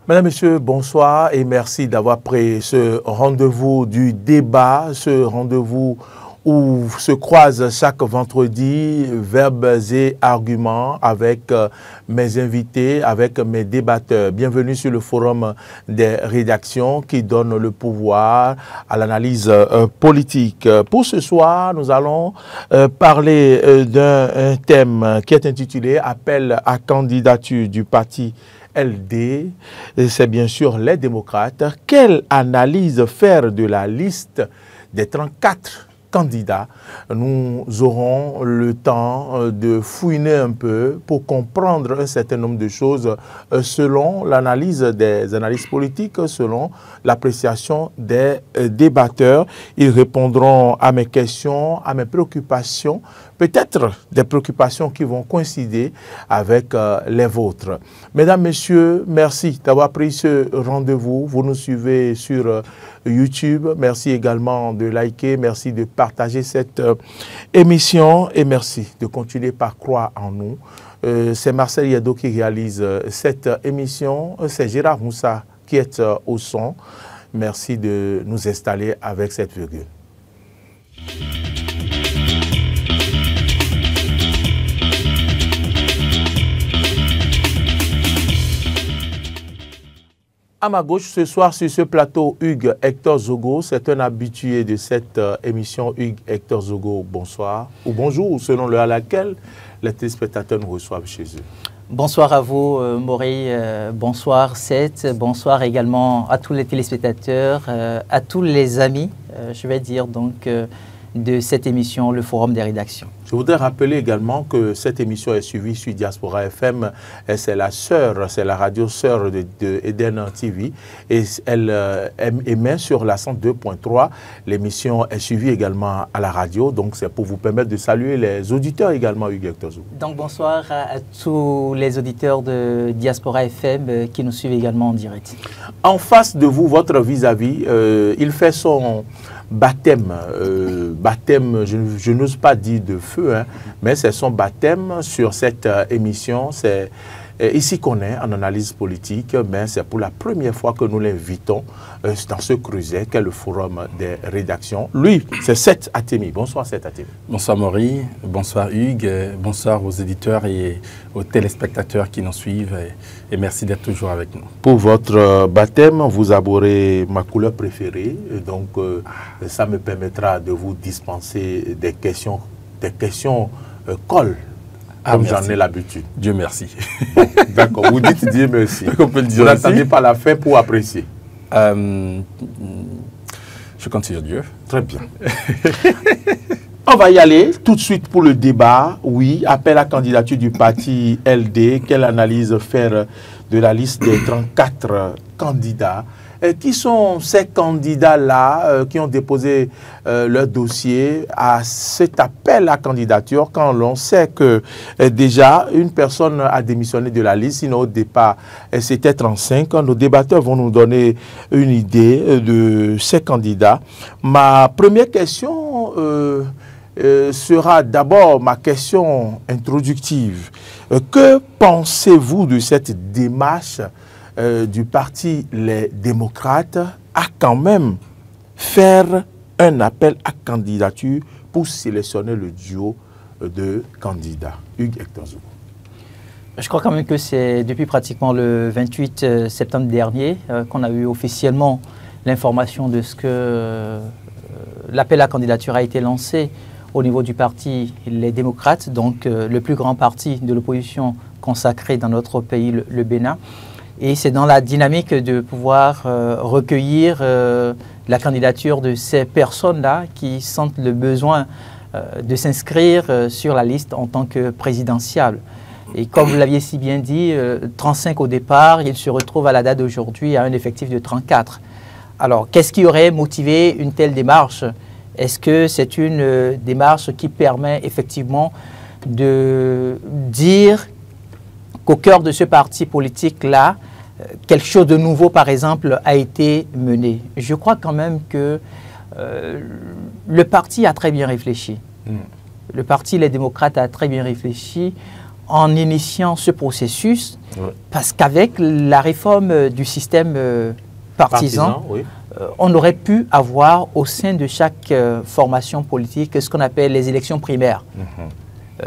Mesdames, Messieurs, bonsoir et merci d'avoir pris ce rendez-vous du débat, ce rendez-vous où se croisent chaque vendredi verbes et arguments avec mes invités, avec mes débatteurs. Bienvenue sur le forum des rédactions qui donne le pouvoir à l'analyse politique. Pour ce soir, nous allons parler d'un thème qui est intitulé « Appel à candidature du parti LD », c'est bien sûr les démocrates. Quelle analyse faire de la liste des 34 candidats? Nous aurons le temps de fouiner un peu pour comprendre un certain nombre de choses selon l'analyse des analystes politiques, selon l'appréciation des débatteurs. Ils répondront à mes questions, à mes préoccupations, peut-être des préoccupations qui vont coïncider avec les vôtres. Mesdames, Messieurs, merci d'avoir pris ce rendez-vous. Vous nous suivez sur YouTube. Merci également de liker, merci de partager cette émission et merci de continuer par croire en nous. C'est Marcel Yado qui réalise cette émission. C'est Gérard Moussa qui est au son. Merci de nous installer avec cette virgule. À ma gauche, ce soir, sur ce plateau, Hugues Hector Zogo. C'est un habitué de cette émission. Hugues Hector Zogo, bonsoir. Ou bonjour, selon l'heure à laquelle les téléspectateurs nous reçoivent chez eux. Bonsoir à vous, Maury. Bonsoir, Seth. Bonsoir également à tous les téléspectateurs, à tous les amis, je vais dire, donc, de cette émission, le Forum des rédactions. Je voudrais rappeler également que cette émission est suivie sur Diaspora FM. C'est la sœur, c'est la radio sœur de Eden TV et elle émet sur la 102.3. L'émission est suivie également à la radio, donc c'est pour vous permettre de saluer les auditeurs également, Hugues Hector Zogo. Donc bonsoir à tous les auditeurs de Diaspora FM qui nous suivent également en direct. En face de vous, votre vis-à-vis, il fait son baptême, je n'ose pas dire de feu, hein, mais c'est son baptême sur cette émission. C'est ici qu'on est en analyse politique, mais c'est pour la première fois que nous l'invitons dans ce creuset qu'est le Forum des rédactions. Lui, c'est Seth Atemi. Bonsoir Seth Atemi. Bonsoir Maury, bonsoir Hugues, bonsoir aux éditeurs et aux téléspectateurs qui nous suivent et merci d'être toujours avec nous. Pour votre baptême, vous arborez ma couleur préférée, donc ça me permettra de vous dispenser des questions colle. Comme j'en ai l'habitude. Dieu merci. Bon, d'accord, vous dites Dieu merci. On peut le dire. Vous n'attendez pas la fin pour apprécier. Je compte sur Dieu. Très bien. On va y aller tout de suite pour le débat. Oui, appel à candidature du parti LD. Quelle analyse faire de la liste des 34 candidats? Qui sont ces candidats-là qui ont déposé leur dossier à cet appel à candidature quand l'on sait que déjà une personne a démissionné de la liste, sinon au départ c'était 35. Nos débatteurs vont nous donner une idée de ces candidats. Ma première question sera d'abord ma question introductive. Que pensez-vous de cette démarche du parti Les Démocrates à quand même faire un appel à candidature pour sélectionner le duo de candidats? Hugues Hector Zogo. Je crois quand même que c'est depuis pratiquement le 28 septembre dernier qu'on a eu officiellement l'information de ce que l'appel à candidature a été lancé au niveau du parti Les Démocrates, donc le plus grand parti de l'opposition consacré dans notre pays, le Bénin. Et c'est dans la dynamique de pouvoir recueillir la candidature de ces personnes-là qui sentent le besoin de s'inscrire sur la liste en tant que présidentiable. Et comme vous l'aviez si bien dit, 35 au départ, il se retrouve à la date d'aujourd'hui à un effectif de 34. Alors, qu'est-ce qui aurait motivé une telle démarche? Est-ce que c'est une démarche qui permet effectivement de dire qu'au cœur de ce parti politique-là, quelque chose de nouveau, par exemple, a été mené? Je crois quand même que le parti a très bien réfléchi. Le parti Les Démocrates a très bien réfléchi en initiant ce processus, parce qu'avec la réforme du système partisan, on aurait pu avoir au sein de chaque formation politique ce qu'on appelle les élections primaires.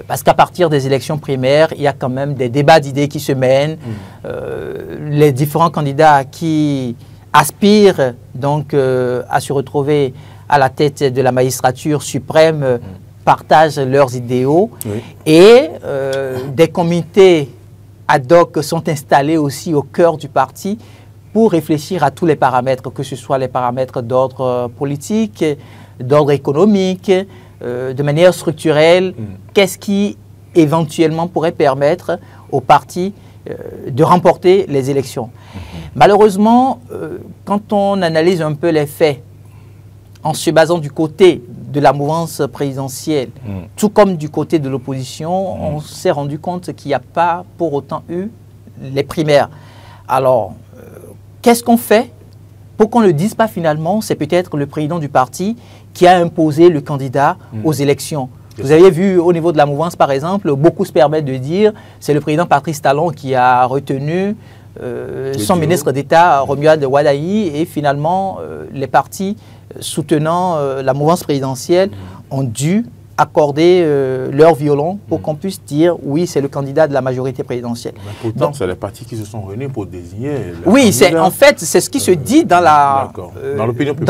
Parce qu'à partir des élections primaires, il y a quand même des débats d'idées qui se mènent. Les différents candidats qui aspirent donc à se retrouver à la tête de la magistrature suprême partagent leurs idéaux. Et des comités ad hoc sont installés aussi au cœur du parti pour réfléchir à tous les paramètres, que ce soit les paramètres d'ordre politique, d'ordre économique, de manière structurelle, qu'est-ce qui éventuellement pourrait permettre au parti de remporter les élections. Malheureusement, quand on analyse un peu les faits, en se basant du côté de la mouvance présidentielle, tout comme du côté de l'opposition, on s'est rendu compte qu'il n'y a pas pour autant eu les primaires. Alors, qu'est-ce qu'on fait pour qu'on ne le dise pas finalement? C'est peut-être le président du parti qui a imposé le candidat aux élections. Vous avez vu au niveau de la mouvance, par exemple, beaucoup se permettent de dire c'est le président Patrice Talon qui a retenu son ministre d'État, Romuald Wadaï, et finalement, les partis soutenant la mouvance présidentielle ont dû accorder leur violon pour qu'on puisse dire oui, c'est le candidat de la majorité présidentielle. Mais pourtant, c'est les partis qui se sont réunis pour désigner. Oui, en fait, c'est ce qui se dit dans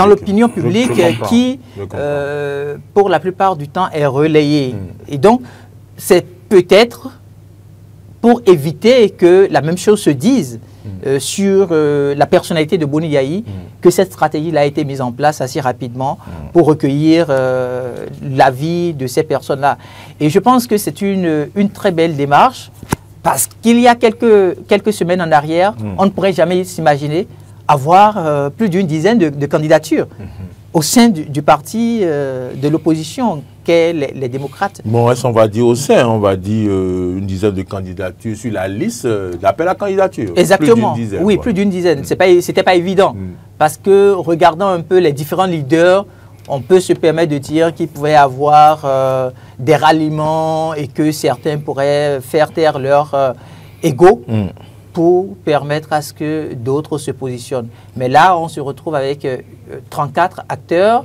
l'opinion publique qui, pour la plupart du temps, est relayée. Et donc, c'est peut-être pour éviter que la même chose se dise sur la personnalité de Boni Yayi, que cette stratégie-là a été mise en place assez rapidement pour recueillir l'avis de ces personnes-là. Et je pense que c'est une très belle démarche, parce qu'il y a quelques semaines en arrière, on ne pourrait jamais s'imaginer avoir plus d'une dizaine de candidatures au sein du parti de l'opposition qu'est les démocrates. Bon, on va dire au sein, on va dire une dizaine de candidatures sur la liste d'appel à candidature. Exactement, plus dizaine, oui, plus d'une dizaine. C'était pas évident, parce que regardant un peu les différents leaders, on peut se permettre de dire qu'il pouvait y avoir des ralliements et que certains pourraient faire taire leur ego pour permettre à ce que d'autres se positionnent. Mais là, on se retrouve avec 34 acteurs.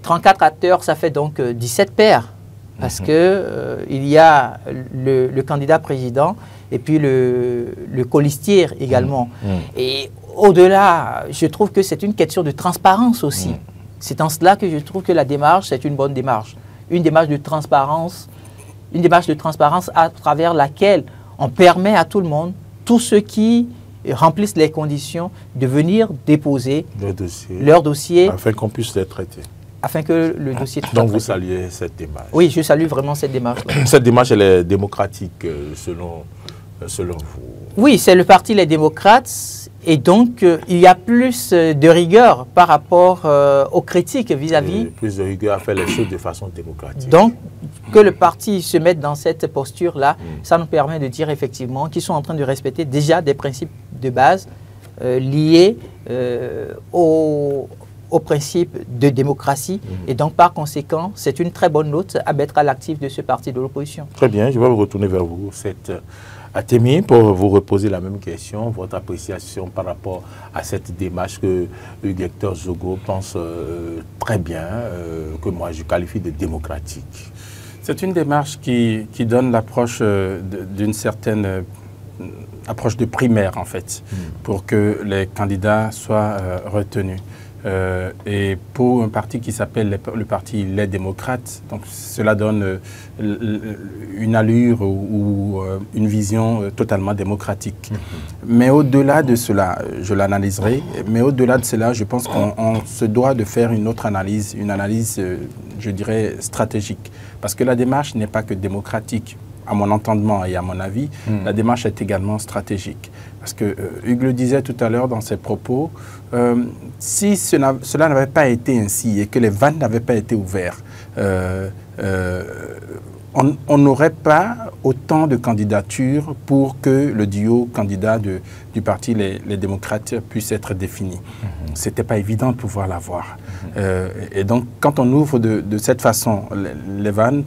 34 acteurs, ça fait donc 17 paires. Parce que il y a le candidat président et puis le colistier également. Et au-delà, je trouve que c'est une question de transparence aussi. C'est en cela que je trouve que la démarche, c'est une bonne démarche. Une démarche de transparence à travers laquelle on permet à tout le monde, tous ceux qui remplissent les conditions, de venir déposer leur dossier afin qu'on puisse les traiter. Afin que le dossier soit Donc traité. vous saluez cette démarche. Oui, je salue vraiment cette démarche. Cette démarche, elle est démocratique selon vous? Oui, c'est le parti Les Démocrates. Et donc, il y a plus de rigueur par rapport aux critiques vis-à-vis. Plus de rigueur à faire les choses de façon démocratique. Donc, que le parti se mette dans cette posture-là, ça nous permet de dire effectivement qu'ils sont en train de respecter déjà des principes de base liés aux principes de démocratie. Et donc, par conséquent, c'est une très bonne note à mettre à l'actif de ce parti de l'opposition. Très bien, je vais me retourner vers vous, Atemi, pour vous reposer la même question, votre appréciation par rapport à cette démarche que Hugues-Hector Zogo pense très bien, que moi je qualifie de démocratique. C'est une démarche qui donne l'approche d'une certaine approche de primaire, en fait, pour que les candidats soient retenus. Et pour un parti qui s'appelle le parti Les Démocrates, donc cela donne une allure ou une vision totalement démocratique. Mais au-delà de cela, je l'analyserai, mais au-delà de cela, je pense qu'on se doit de faire une autre analyse, une analyse, je dirais, stratégique. Parce que la démarche n'est pas que démocratique. À mon entendement et à mon avis, la démarche est également stratégique. Parce que Hugues le disait tout à l'heure dans ses propos, si cela n'avait pas été ainsi et que les vannes n'avaient pas été ouvertes, on n'aurait pas autant de candidatures pour que le duo candidat du parti les démocrates puisse être défini. Ce n'était pas évident de pouvoir l'avoir. Et donc, quand on ouvre de cette façon les vannes,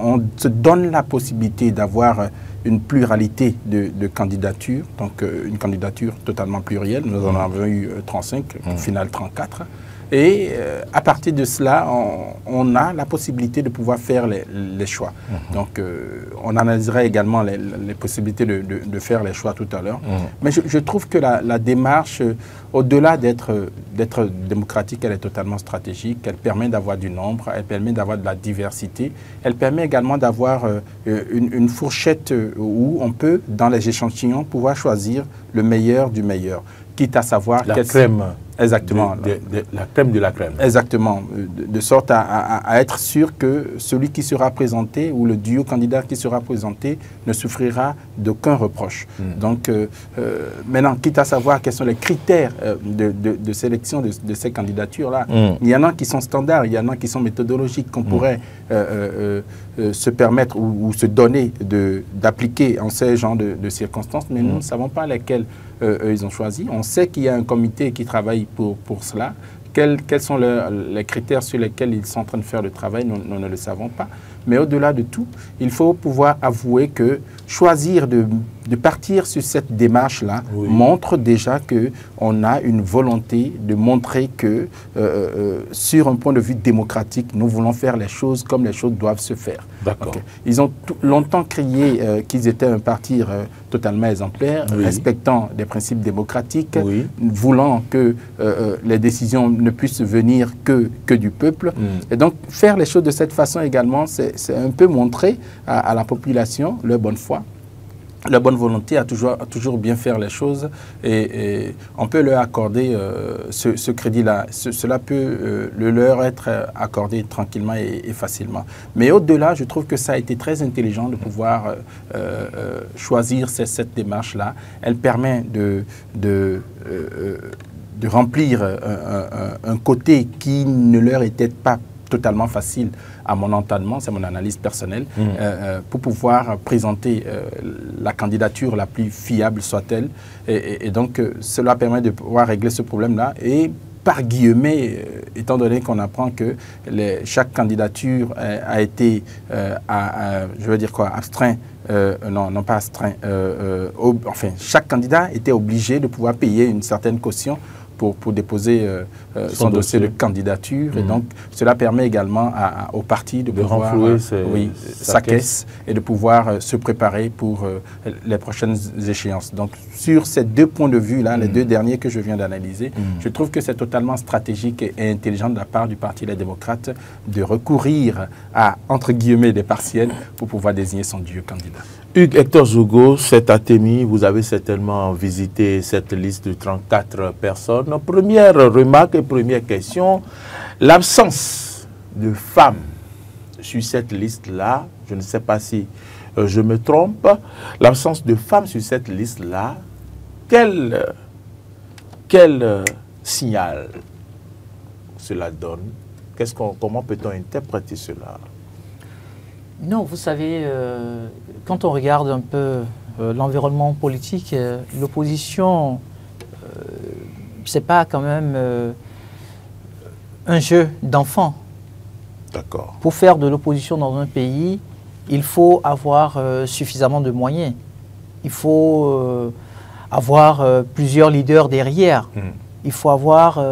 on se donne la possibilité d'avoir une pluralité de candidatures, donc une candidature totalement plurielle. Nous en avons eu 35, au final 34. Et à partir de cela, on a la possibilité de pouvoir faire les choix. Donc, on analysera également les possibilités de faire les choix tout à l'heure. Mais je trouve que la démarche, au-delà d'être démocratique, elle est totalement stratégique. Elle permet d'avoir du nombre, elle permet d'avoir de la diversité. Elle permet également d'avoir une fourchette où on peut, dans les échantillons, pouvoir choisir le meilleur du meilleur. Quitte à savoir... La crème. Exactement. La crème de la crème. Exactement. De sorte à être sûr que celui qui sera présenté ou le duo candidat qui sera présenté ne souffrira d'aucun reproche. Donc, maintenant, quitte à savoir quels sont les critères de sélection de ces candidatures-là, il y en a qui sont standards, il y en a qui sont méthodologiques qu'on pourrait se permettre ou se donner d'appliquer en ces genres de circonstances, mais nous ne savons pas lesquelles ils ont choisi. On sait qu'il y a un comité qui travaille pour cela. Quels sont les critères sur lesquels ils sont en train de faire le travail, nous ne le savons pas. Mais au-delà de tout, il faut pouvoir avouer que choisir de partir sur cette démarche-là montre déjà qu'on a une volonté de montrer que, sur un point de vue démocratique, nous voulons faire les choses comme les choses doivent se faire. D'accord. Okay. Ils ont longtemps crié qu'ils étaient un parti totalement exemplaire, respectant des principes démocratiques, voulant que les décisions ne puissent venir que du peuple. Et donc, faire les choses de cette façon également, c'est un peu montrer à la population leur bonne foi, la bonne volonté à toujours bien faire les choses, et on peut leur accorder ce crédit-là. Cela peut leur être accordé tranquillement et facilement. Mais au-delà, je trouve que ça a été très intelligent de pouvoir choisir cette démarche-là. Elle permet de remplir un côté qui ne leur était pas totalement facile à mon entendement, c'est mon analyse personnelle, pour pouvoir présenter la candidature la plus fiable soit-elle. Et donc, cela permet de pouvoir régler ce problème-là. Et par guillemets, étant donné qu'on apprend que chaque candidature a été, je veux dire quoi, astreint, non pas astreint, enfin, chaque candidat était obligé de pouvoir payer une certaine caution pour déposer son dossier de candidature. Et donc, cela permet également au parti de pouvoir renflouer sa caisse et de pouvoir se préparer pour les prochaines échéances. Donc, sur ces deux points de vue-là, les deux derniers que je viens d'analyser, je trouve que c'est totalement stratégique et intelligent de la part du Parti des démocrates de recourir à, entre guillemets, des partiels pour pouvoir désigner son duo candidat. Hugues Hector Zogo, cet Atemi, vous avez certainement visité cette liste de 34 personnes. Première remarque et première question, l'absence de femmes sur cette liste-là, je ne sais pas si je me trompe, l'absence de femmes sur cette liste-là, quel signal cela donne? Comment peut-on interpréter cela? Non, vous savez, quand on regarde un peu l'environnement politique, l'opposition, c'est pas quand même un jeu d'enfant. D'accord. Pour faire de l'opposition dans un pays, il faut avoir suffisamment de moyens. Il faut avoir plusieurs leaders derrière. Il faut avoir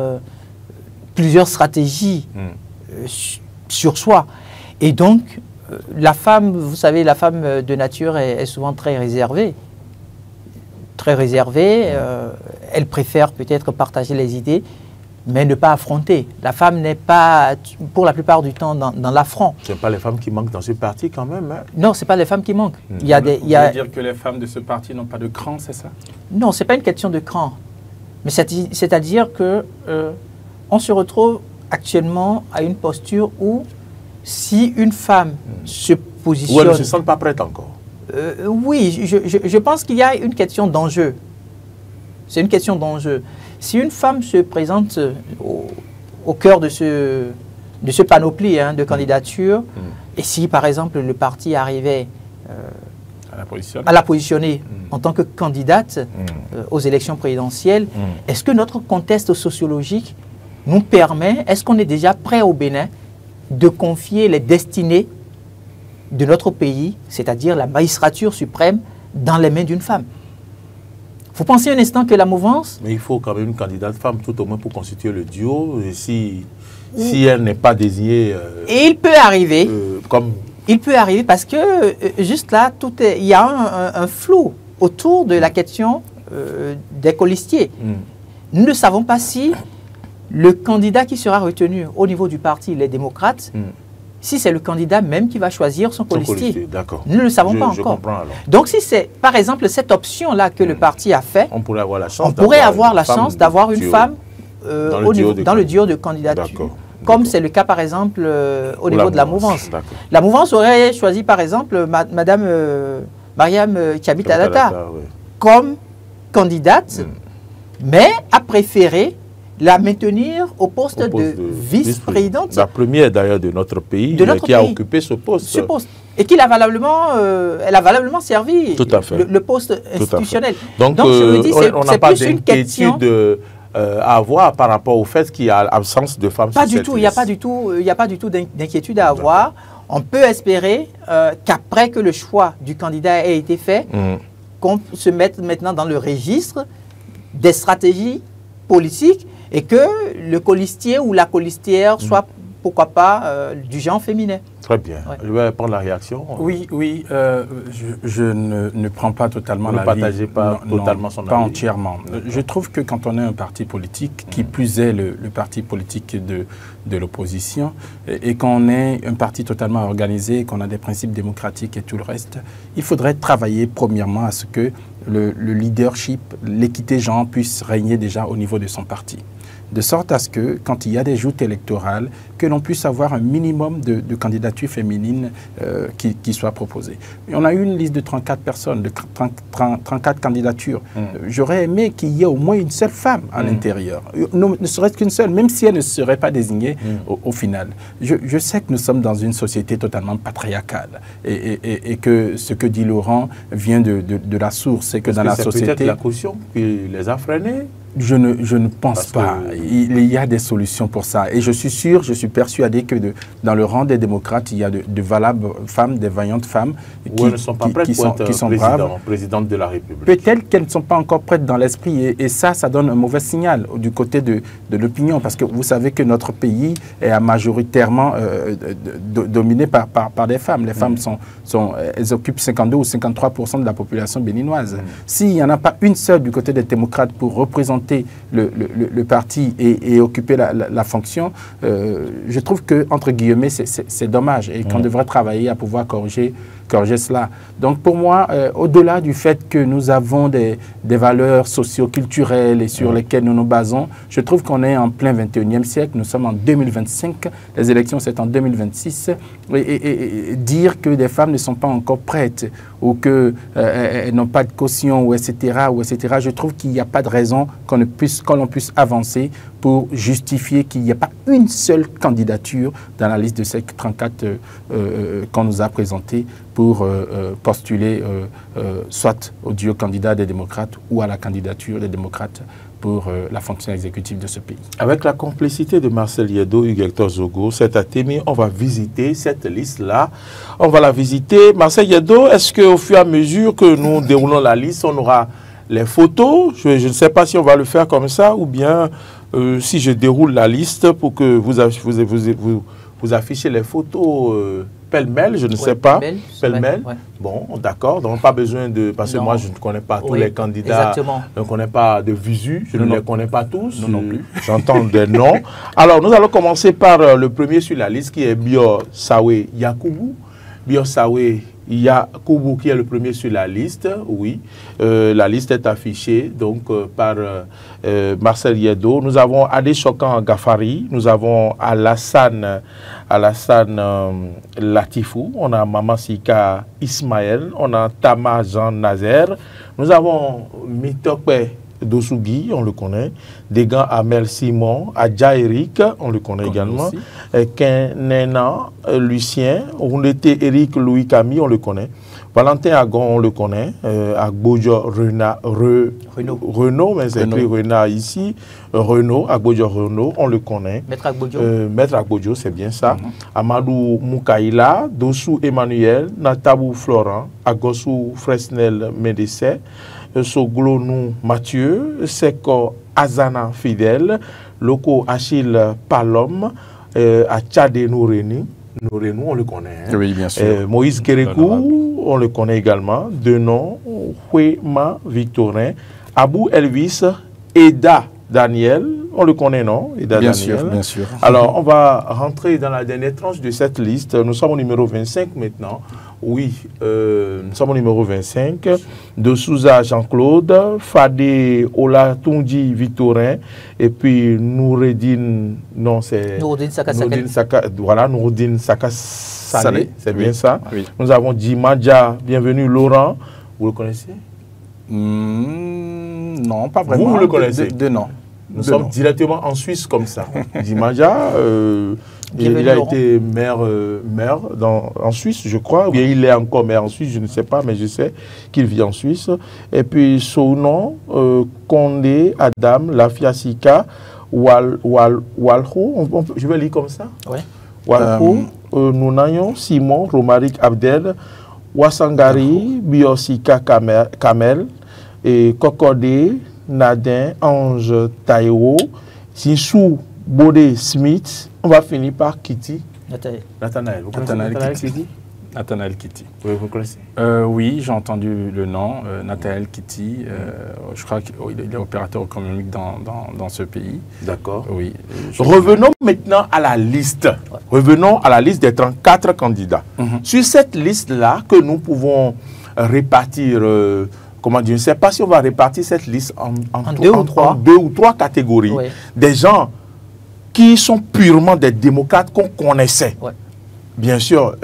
plusieurs stratégies sur soi. Et donc, la femme, vous savez, la femme de nature est souvent très réservée. Très réservée. Elle préfère peut-être partager les idées, mais ne pas affronter. La femme n'est pas, pour la plupart du temps, dans l'affront. Ce n'est pas les femmes qui manquent dans ce parti quand même, hein? Non, ce n'est pas les femmes qui manquent. Vous voulez dire que les femmes de ce parti n'ont pas de cran, c'est ça? Non, ce n'est pas une question de cran. Mais c'est-à-dire que on se retrouve actuellement à une posture où si une femme se positionne... Ou elle ne se sent pas prête encore? Oui, je pense qu'il y a une question d'enjeu. C'est une question d'enjeu. Si une femme se présente au cœur de ce panoplie de candidatures, et si par exemple le parti arrivait à la positionner en tant que candidate aux élections présidentielles. Est-ce que notre contexte sociologique nous permet, est-ce qu'on est déjà prêt au Bénin de confier les destinées de notre pays, c'est-à-dire la magistrature suprême, dans les mains d'une femme? Vous pensez un instant que la mouvance... Mais il faut quand même une candidate femme, tout au moins pour constituer le duo. Et si elle n'est pas désignée... Et il peut arriver. Comme... Il peut arriver parce que, juste là, il y a un flou autour de la question des colistiers. Nous ne savons pas si le candidat qui sera retenu au niveau du parti, les démocrates, si c'est le candidat même qui va choisir son colistier. Nous ne le savons pas encore. Donc si c'est, par exemple, cette option-là que le parti a fait, on pourrait avoir la chance d'avoir une femme dans le duo de candidature. Comme c'est le cas, par exemple, au niveau de la mouvance. La mouvance aurait choisi, par exemple, Madame Mariam Tchiabi-Tallata comme candidate, mais a préféré la maintenir au poste de vice-présidente. La première d'ailleurs de notre pays qui a occupé ce poste. Et qui a elle a valablement servi le poste institutionnel. Donc je me dis, c'est plus une question à avoir par rapport au fait qu'il y a absence de femmes. Pas du tout, il n'y a pas du tout d'inquiétude à avoir. On peut espérer qu'après que le choix du candidat ait été fait, qu'on se mette maintenant dans le registre des stratégies politiques et que le colistier ou la colistière soit, pourquoi pas, du genre féminin. Très bien. Je vais prendre la réaction. Oui, je ne prends pas totalement l'avis. Vous ne partagez pas totalement son avis? Pas entièrement. Je trouve que quand on est un parti politique, qui plus est le parti politique de l'opposition, et qu'on est un parti totalement organisé, qu'on a des principes démocratiques et tout le reste, il faudrait travailler premièrement à ce que le leadership, l'équité genre puisse régner déjà au niveau de son parti. De sorte à ce que, quand il y a des joutes électorales, que l'on puisse avoir un minimum de candidatures féminines qui soient proposées. Et on a eu une liste de 34 personnes, de 34 candidatures. J'aurais aimé qu'il y ait au moins une seule femme à l'intérieur, ne serait-ce qu'une seule, même si elle ne serait pas désignée au final. Je sais que nous sommes dans une société totalement patriarcale et que ce que dit Laurent vient de la source. C'est que dans la société... C'est peut-être la caution qui les a freinés. Je ne pense pas. Il y a des solutions pour ça. Et je suis sûr, je suis persuadé que dans le rang des démocrates, il y a de valables femmes, des vaillantes femmes qui ne sont pas prêtes pour être présidente de la République. Peut-être qu'elles ne sont pas encore prêtes dans l'esprit. Et ça donne un mauvais signal du côté de l'opinion. Parce que vous savez que notre pays est majoritairement dominé par des femmes. Les femmes elles occupent 52 ou 53% de la population béninoise. S'il n'y en a pas une seule du côté des démocrates pour représenter le parti et occuper la fonction, je trouve que, entre guillemets, c'est dommage et qu'on devrait travailler à pouvoir corriger cela. Donc pour moi, au-delà du fait que nous avons des valeurs socio-culturelles et sur lesquelles nous nous basons, je trouve qu'on est en plein 21e siècle, nous sommes en 2025, les élections c'est en 2026, et dire que des femmes ne sont pas encore prêtes ou qu'elles n'ont pas de caution, ou etc., je trouve qu'il n'y a pas de raison qu'on puisse avancer pour justifier qu'il n'y a pas une seule candidature dans la liste de ces 34 qu'on nous a présentées pour postuler soit au duo candidat des démocrates ou à la candidature des démocrates pour la fonction exécutive de ce pays. Avec la complicité de Marcel Yeddo, Hugues Hector Zogo, cet Athémie, on va visiter cette liste-là. On va la visiter. Marcel Yeddo, est-ce qu'au fur et à mesure que nous déroulons la liste, on aura les photos? Je ne sais pas si on va le faire comme ça ou bien si je déroule la liste pour que vous affichez les photos pêle-mêle, je ne sais pas. Pêle-mêle. Bon, d'accord. Donc, pas besoin de... Parce que moi, je ne connais pas tous les candidats. Exactement. Je ne connais pas de visu. Je ne les connais pas tous. Non plus. J'entends des noms. Alors, nous allons commencer par le premier sur la liste qui est Bior Sawe Yakubu. Bior Sawe Yakubu qui est le premier sur la liste, oui. La liste est affichée donc par Marcel Yeddo. Nous avons Adeshokan Gafari, nous avons Alassane Latifou, on a Mamasika Ismaël, on a Tama Jean Nazer, nous avons Mitope Dosugui, on le connaît, Degan Amel Simon, Adja Eric, on le connaît également, Kenena Lucien, Roundete Eric Louis Camille, on le connaît. Valentin Agon, on le connaît. Agbojo Renaud, mais c'est écrit Renard ici. Renaud, Agbojo Renaud, on le connaît. Maître Agbojo. Maître Agbojo, c'est bien ça. Amadou Moukaïla, Dossou Emmanuel, Natabou Florent, Agossou Fresnel Médecin, Soglonou Mathieu, Seko Azana Fidèle, Loko Achille Palom, Achade Noureni. Nourenou, on le connaît. Hein? Oui, bien sûr. Moïse Kérékou, on le connaît également. Denon, Huema Victorin, Abou Elvis, Eda Daniel, on le connaît, non? Eda bien Daniel. sûr, bien sûr. Alors, on va rentrer dans la dernière tranche de cette liste. Nous sommes au numéro 25 maintenant. Oui, nous sommes au numéro 25. De Souza Jean-Claude, Fadé Olatunji Victorin, et puis Noureddin, non, c'est... Noureddin voilà, Noureddin Saka Salé, c'est bien ça. Oui. Nous avons Djimadja, bienvenue Laurent, vous le connaissez? Non, pas vraiment. Vous le connaissez? De nom. Nous sommes directement en Suisse comme ça. Djimadja, il a été maire en Suisse, je crois. Oui, il est encore maire en Suisse, je ne sais pas, mais je sais qu'il vit en Suisse. Et puis Sounon, Condé, Adam, Lafia Sika, Walho, je vais lire comme ça. Ouais. Walho, Nounayon, Simon, Romaric Abdel, Wassangari, Biosika Kamel, et Kokode, Nadin, Ange Taïwo, Sinsou Bodé Smith. On va finir par Kitty. Nathanaël. Vous connaissez Nathanaël Kitty? Nathanaël Kitty. Oui, vous connaissez? Oui, j'ai entendu le nom, Nathanaël Kitty. Je crois qu'il est opérateur économique dans ce pays. D'accord. Oui. Revenons maintenant à la liste. Ouais. Revenons à la liste des 34 candidats. Sur cette liste-là que nous pouvons répartir, comment dire, je ne sais pas si on va répartir cette liste en deux ou trois catégories. Ouais. Des gens qui sont purement des démocrates qu'on connaissait. Ouais. Bien sûr,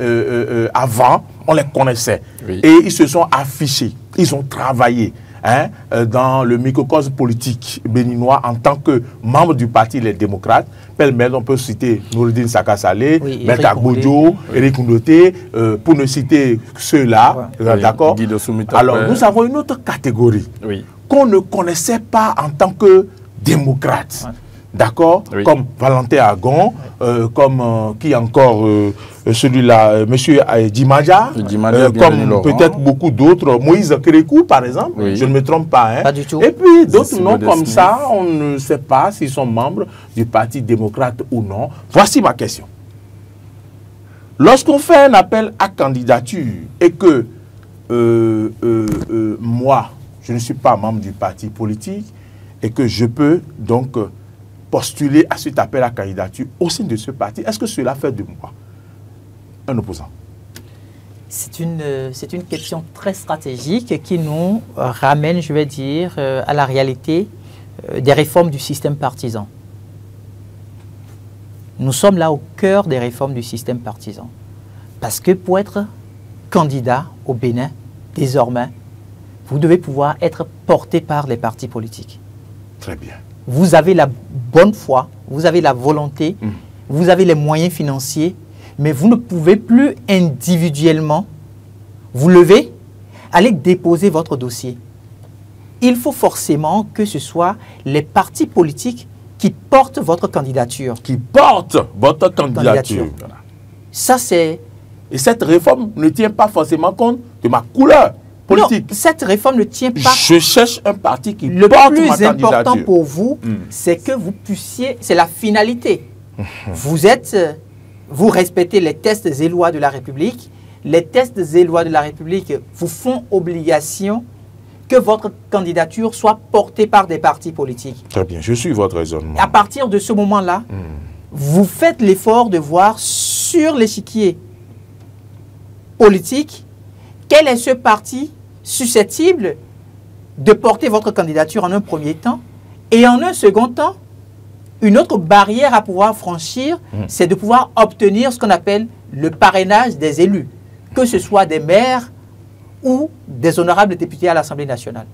avant, on les connaissait. Oui. Et ils se sont affichés, ils ont travaillé dans le microcosme politique béninois en tant que membre du parti Les Démocrates. Pêle-mêle, on peut citer Noureddin Saka Salé, Maître Agbojo, Éric Koundoté, pour ne citer ceux-là. Ouais. D'accord. Alors, nous avons une autre catégorie qu'on ne connaissait pas en tant que démocrate. Ouais. D'accord, comme Valentin Agon, comme qui encore celui-là, monsieur Djimadja, comme peut-être beaucoup d'autres, Moïse Kérékou par exemple, je ne me trompe pas. Hein. Pas du tout. Et puis d'autres noms comme ça, on ne sait pas s'ils sont membres du Parti démocrate ou non. Voici ma question. Lorsqu'on fait un appel à candidature et que moi, je ne suis pas membre du parti politique et que je peux donc postuler à cet appel à candidature au sein de ce parti, est-ce que cela fait de moi un opposant? C'est une question très stratégique qui nous ramène, je vais dire, à la réalité des réformes du système partisan. Nous sommes là au cœur des réformes du système partisan. Parce que pour être candidat au Bénin, désormais, vous devez pouvoir être porté par les partis politiques. Très bien. Vous avez la bonne foi, vous avez la volonté, vous avez les moyens financiers, mais vous ne pouvez plus individuellement vous lever, aller déposer votre dossier. Il faut forcément que ce soit les partis politiques qui portent votre candidature. Qui portent votre candidature. Ça, c'est... Et cette réforme ne tient pas forcément compte de ma couleur politique. Non, cette réforme ne tient pas... Je cherche un parti qui porte ma candidature. Le plus important pour vous, c'est que vous puissiez... C'est la finalité. Vous respectez les tests et lois de la République. Les tests et lois de la République vous font obligation que votre candidature soit portée par des partis politiques. Très bien, je suis votre raisonnement. À partir de ce moment-là, vous faites l'effort de voir sur l'échiquier politique quel est ce parti susceptible de porter votre candidature en un premier temps et en un second temps, une autre barrière à pouvoir franchir, c'est de pouvoir obtenir ce qu'on appelle le parrainage des élus, que ce soit des maires ou des honorables députés à l'Assemblée nationale.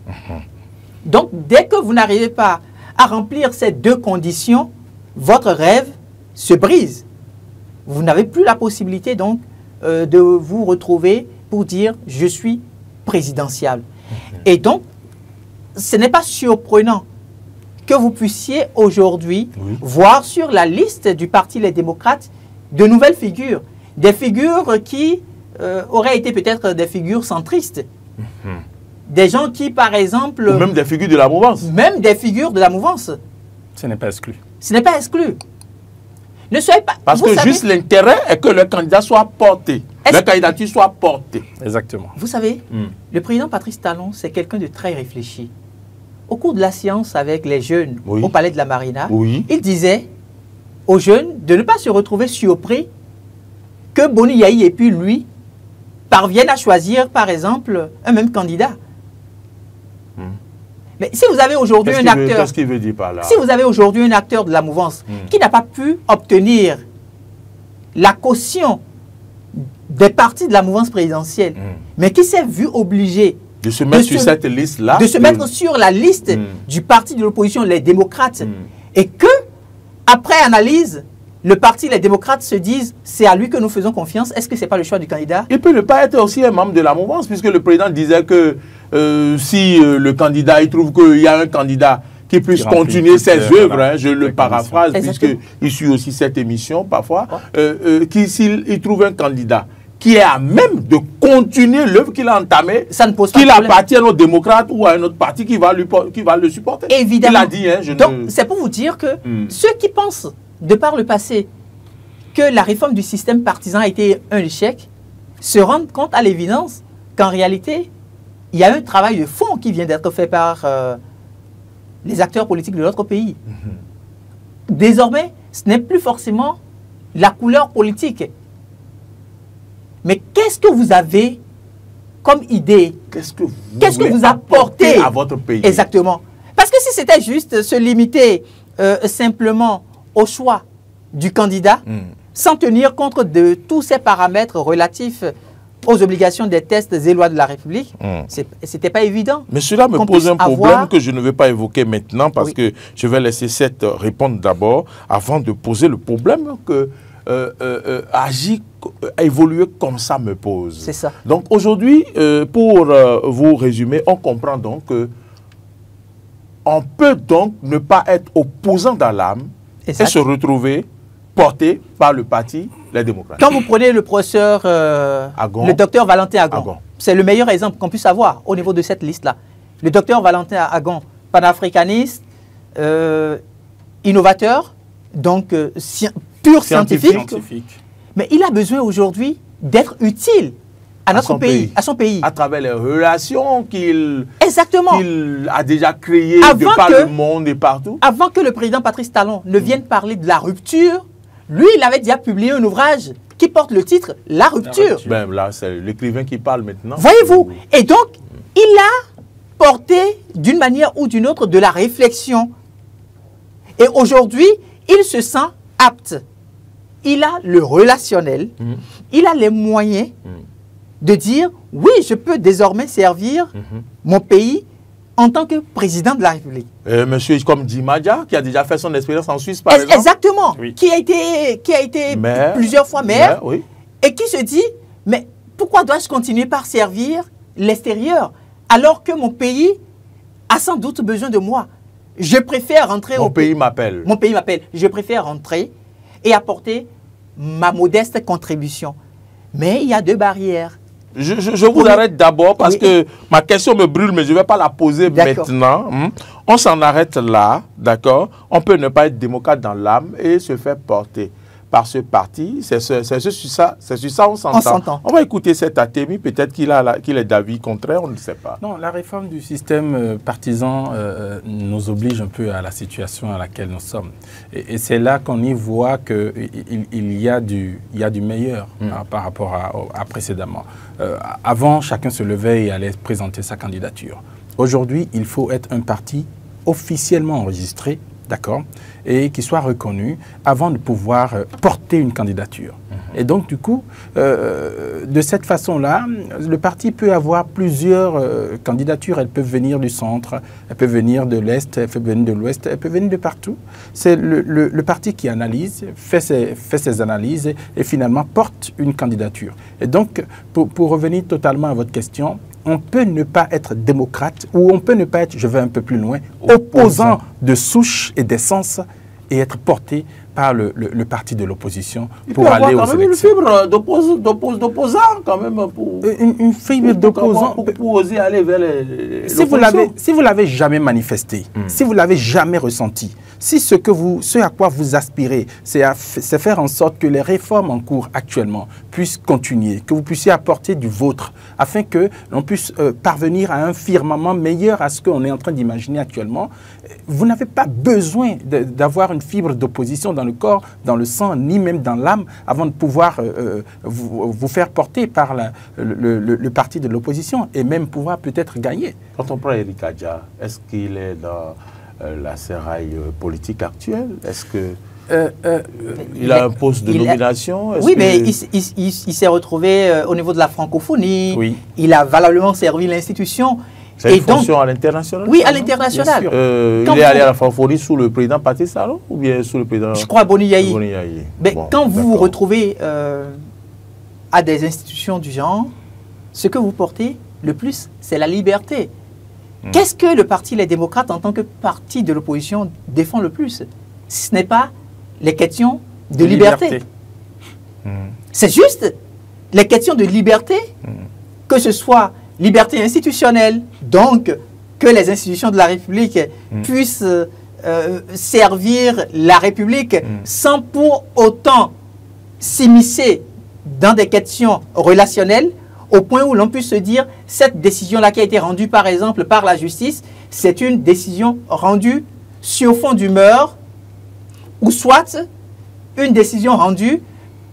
Donc, dès que vous n'arrivez pas à remplir ces deux conditions, votre rêve se brise. Vous n'avez plus la possibilité donc de vous retrouver pour dire « je suis présidentiable ». Et donc, ce n'est pas surprenant que vous puissiez aujourd'hui voir sur la liste du Parti Les Démocrates de nouvelles figures, des figures qui auraient été peut-être des figures centristes, des gens qui, par exemple... Ou même des figures de la mouvance. Même des figures de la mouvance. Ce n'est pas exclu. Ce n'est pas exclu. Ne soyez pas... Parce que juste l'intérêt est que le candidat soit porté. La candidature soit portée. Exactement. Vous savez, le président Patrice Talon, c'est quelqu'un de très réfléchi. Au cours de la séance avec les jeunes au Palais de la Marina, il disait aux jeunes de ne pas se retrouver surpris que Boni Yahi et puis lui parviennent à choisir, par exemple, un même candidat. Mais si vous avez aujourd'hui un acteur... Qu'est-ce qu'il veut dire par là? Si vous avez aujourd'hui un acteur de la mouvance qui n'a pas pu obtenir la caution des partis de la mouvance présidentielle, mais qui s'est vu obligé de se mettre sur cette liste-là, de se mettre sur la liste du parti de l'opposition, les démocrates, et que, après analyse, le parti, les démocrates se disent c'est à lui que nous faisons confiance, est-ce que ce n'est pas le choix du candidat? Il peut ne pas être aussi un membre de la mouvance, puisque le président disait que si le candidat, il trouve qu'il y a un candidat qui puisse continuer ses œuvres, je le paraphrase, puisqu'il suit aussi cette émission parfois, s'il trouve un candidat qui est à même de continuer l'œuvre qu'il a entamée, qu'il appartienne aux démocrates ou à un autre parti qui va le supporter. Évidemment. Il a dit, hein, donc, c'est pour vous dire que ceux qui pensent, de par le passé, que la réforme du système partisan a été un échec, se rendent compte à l'évidence qu'en réalité, il y a un travail de fond qui vient d'être fait par les acteurs politiques de notre pays. Désormais, ce n'est plus forcément la couleur politique. Mais qu'est-ce que vous avez comme idée? Qu'est-ce que vous apportez à votre pays? Exactement. Parce que si c'était juste se limiter simplement au choix du candidat, sans tenir compte de tous ces paramètres relatifs aux obligations des tests et lois de la République, ce n'était pas évident. Mais cela me pose un problème que je ne vais pas évoquer maintenant parce que je vais laisser Seth répondre d'abord avant de poser le problème que agir, évoluer comme ça me pose. C'est ça. Donc aujourd'hui, pour vous résumer, on comprend donc que on peut donc ne pas être opposant dans l'âme et se retrouver porté par le parti Les Démocrates. Quand vous prenez le professeur, le docteur Valentin Agon, c'est le meilleur exemple qu'on puisse avoir au niveau de cette liste-là. Le docteur Valentin Agon, panafricaniste, innovateur, donc pur scientifique. Mais il a besoin aujourd'hui d'être utile à notre pays, à son pays. À travers les relations qu'il a déjà créées de par le monde et partout. Avant que le président Patrice Talon ne vienne parler de la rupture, lui, il avait déjà publié un ouvrage qui porte le titre « La rupture ». Ben là, c'est l'écrivain qui parle maintenant. Voyez-vous? Et donc, il a porté d'une manière ou d'une autre de la réflexion. Et aujourd'hui, il se sent apte. Il a le relationnel, il a les moyens de dire « Oui, je peux désormais servir mon pays en tant que président de la République. » Monsieur comme Dimadja, qui a déjà fait son expérience en Suisse, par exemple. Exactement. Oui. Qui a été maire, plusieurs fois maire, et qui se dit « Mais pourquoi dois-je continuer par servir l'extérieur alors que mon pays a sans doute besoin de moi? Je préfère rentrer au pays. M'appelle. Mon pays m'appelle. Je préfère rentrer et apporter ma modeste contribution. » Mais il y a deux barrières. Je vous arrête d'abord parce que ma question me brûle, mais je ne vais pas la poser maintenant. On s'en arrête là, d'accord? On peut ne pas être démocrate dans l'âme et se faire porter par ce parti. C'est sur ça on s'entend. On va écouter cet Atemi, peut-être qu'il est d'avis contraire, on ne sait pas. Non, la réforme du système partisan nous oblige un peu à la situation à laquelle nous sommes. Et c'est là qu'on y voit qu'il y a du meilleur par rapport à précédemment. Avant, chacun se levait et allait présenter sa candidature. Aujourd'hui, il faut être un parti officiellement enregistré, d'accord, et qui soit reconnu avant de pouvoir porter une candidature. Et donc, du coup, de cette façon-là, le parti peut avoir plusieurs candidatures. Elles peuvent venir du centre, elles peuvent venir de l'Est, elles peuvent venir de l'Ouest, elles peuvent venir de partout. C'est le parti qui analyse, fait ses analyses et finalement porte une candidature. Et donc, pour revenir totalement à votre question, on peut ne pas être démocrate ou on peut ne pas être, je vais un peu plus loin, opposant de souche et d'essence et être porté par le parti de l'opposition pour aller aux élections. Une fibre d'opposant quand même pour une fibre d'opposant pour oser aller vers les si vous l'avez jamais manifesté, si vous l'avez jamais ressenti, si ce à quoi vous aspirez, c'est faire en sorte que les réformes en cours actuellement puissent continuer, que vous puissiez apporter du vôtre, afin que l'on puisse parvenir à un firmament meilleur à ce qu'on est en train d'imaginer actuellement, vous n'avez pas besoin d'avoir une fibre d'opposition dans le corps, dans le sang, ni même dans l'âme, avant de pouvoir vous faire porter par le parti de l'opposition et même pouvoir peut-être gagner. Quand on prend Eric Adja, est-ce qu'il est dans la séraille politique actuelle? Est-ce que il a un poste de nomination? Oui, mais il s'est retrouvé au niveau de la francophonie. Oui. Il a valablement servi l'institution. C'est une fonction à l'international? Oui, à l'international. Il est allé à la francophonie sous le président Patrice Talon ou bien sous le président... Je crois Boni Yayi. Mais bon, quand vous vous retrouvez à des institutions du genre, ce que vous portez le plus, c'est la liberté. Qu'est-ce que le Parti Les Démocrates, en tant que parti de l'opposition, défend le plus? Si ce n'est pas les questions de liberté. C'est juste les questions de liberté, que ce soit liberté institutionnelle, donc que les institutions de la République puissent servir la République sans pour autant s'immiscer dans des questions relationnelles, au point où l'on puisse se dire, cette décision-là qui a été rendue par exemple par la justice, c'est une décision rendue sur fond d'humeur, ou soit une décision rendue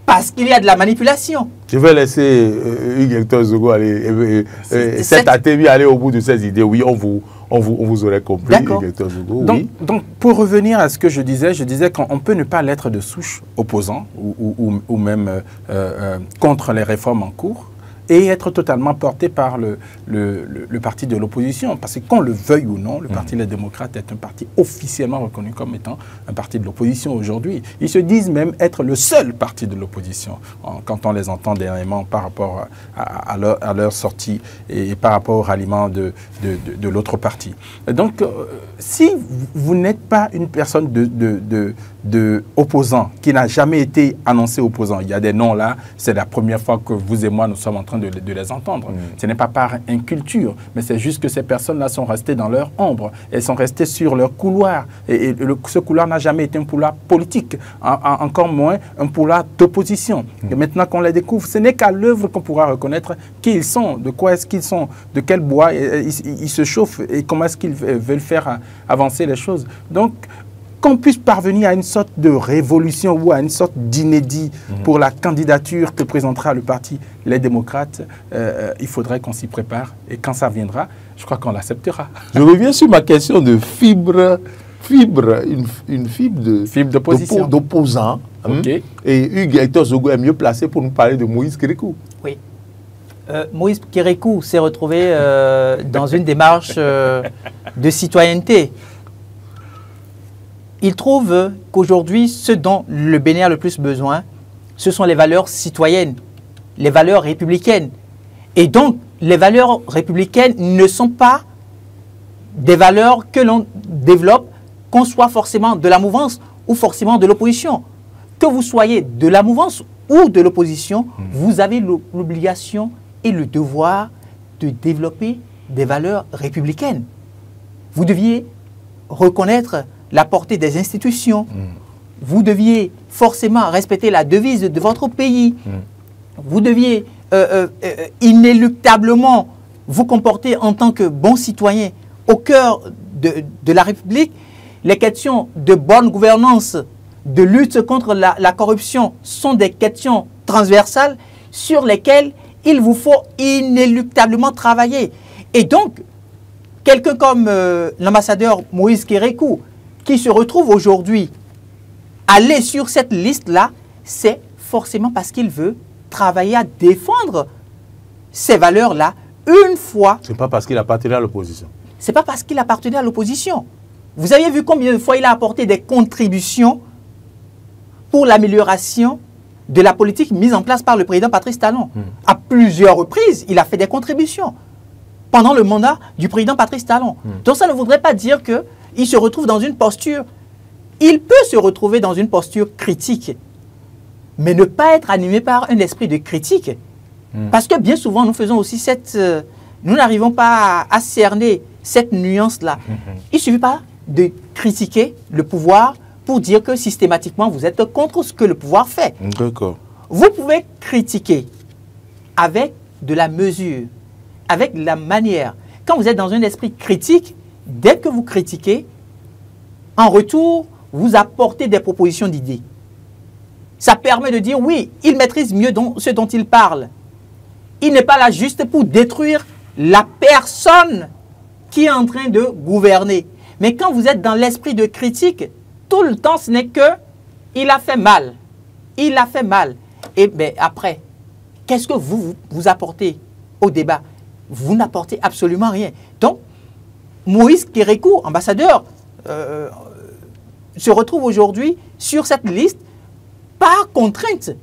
parce qu'il y a de la manipulation. Je vais laisser Hugues Zogo aller, cet atelier aller au bout de ces idées. Oui, on vous aurait compris. Donc, pour revenir à ce que je disais qu'on peut ne pas l'être de souche opposant ou même contre les réformes en cours, et être totalement porté par le parti de l'opposition. Parce que qu'on le veuille ou non, le Parti des démocrates est un parti officiellement reconnu comme étant un parti de l'opposition aujourd'hui. Ils se disent même être le seul parti de l'opposition quand on les entend dernièrement par rapport à leur sortie et par rapport au ralliement de l'autre parti. Donc, si vous n'êtes pas une personne de opposant, qui n'a jamais été annoncé opposant, il y a des noms là, c'est la première fois que vous et moi nous sommes en train de les entendre. Ce n'est pas par inculture, mais c'est juste que ces personnes-là sont restées dans leur ombre. Elles sont restées sur leur couloir. Et ce couloir n'a jamais été un couloir politique, encore moins un couloir d'opposition. Et maintenant qu'on les découvre, ce n'est qu'à l'œuvre qu'on pourra reconnaître qui ils sont, de quoi est-ce qu'ils sont, de quel bois ils se chauffent et comment est-ce qu'ils veulent faire avancer les choses. Donc, qu'on puisse parvenir à une sorte de révolution ou à une sorte d'inédit pour la candidature que présentera le parti Les Démocrates, il faudrait qu'on s'y prépare. Et quand ça viendra, je crois qu'on l'acceptera. Je reviens sur ma question de fibre, une fibre d'opposant. Okay. Et Hugues Zogo est mieux placé pour nous parler de Moïse Kérékou. Oui. Moïse Kérékou s'est retrouvé dans une démarche de citoyenneté. Il trouve qu'aujourd'hui, ce dont le Bénin a le plus besoin, ce sont les valeurs citoyennes, les valeurs républicaines. Et donc, les valeurs républicaines ne sont pas des valeurs que l'on développe, qu'on soit forcément de la mouvance ou forcément de l'opposition. Que vous soyez de la mouvance ou de l'opposition, vous avez l'obligation et le devoir de développer des valeurs républicaines. Vous deviez reconnaître la portée des institutions. Vous deviez forcément respecter la devise de votre pays. Vous deviez inéluctablement vous comporter en tant que bon citoyen au cœur de la République. Les questions de bonne gouvernance, de lutte contre la corruption sont des questions transversales sur lesquelles il vous faut inéluctablement travailler. Et donc, quelqu'un comme l'ambassadeur Moïse Kérékou, qui se retrouve aujourd'hui aller sur cette liste-là, c'est forcément parce qu'il veut travailler à défendre ces valeurs-là une fois. Ce n'est pas parce qu'il appartenait à l'opposition. Ce n'est pas parce qu'il appartenait à l'opposition. Vous avez vu combien de fois il a apporté des contributions pour l'amélioration de la politique mise en place par le président Patrice Talon. À plusieurs reprises, il a fait des contributions pendant le mandat du président Patrice Talon. Donc ça ne voudrait pas dire qu'il se retrouve dans une posture. Il peut se retrouver dans une posture critique, mais ne pas être animé par un esprit de critique. Parce que bien souvent, nous faisons aussi nous n'arrivons pas à cerner cette nuance-là. Il ne suffit pas de critiquer le pouvoir pour dire que systématiquement, vous êtes contre ce que le pouvoir fait. D'accord. Vous pouvez critiquer avec de la mesure, avec de la manière. Quand vous êtes dans un esprit critique, dès que vous critiquez, en retour, vous apportez des propositions d'idées. Ça permet de dire, oui, il maîtrise mieux ce dont il parle. Il n'est pas là juste pour détruire la personne qui est en train de gouverner. Mais quand vous êtes dans l'esprit de critique, tout le temps, ce n'est que il a fait mal. Il a fait mal. Et bien après, qu'est-ce que vous apportez au débat? Vous n'apportez absolument rien. Donc, Moïse Kérékou, ambassadeur, se retrouve aujourd'hui sur cette liste par contrainte.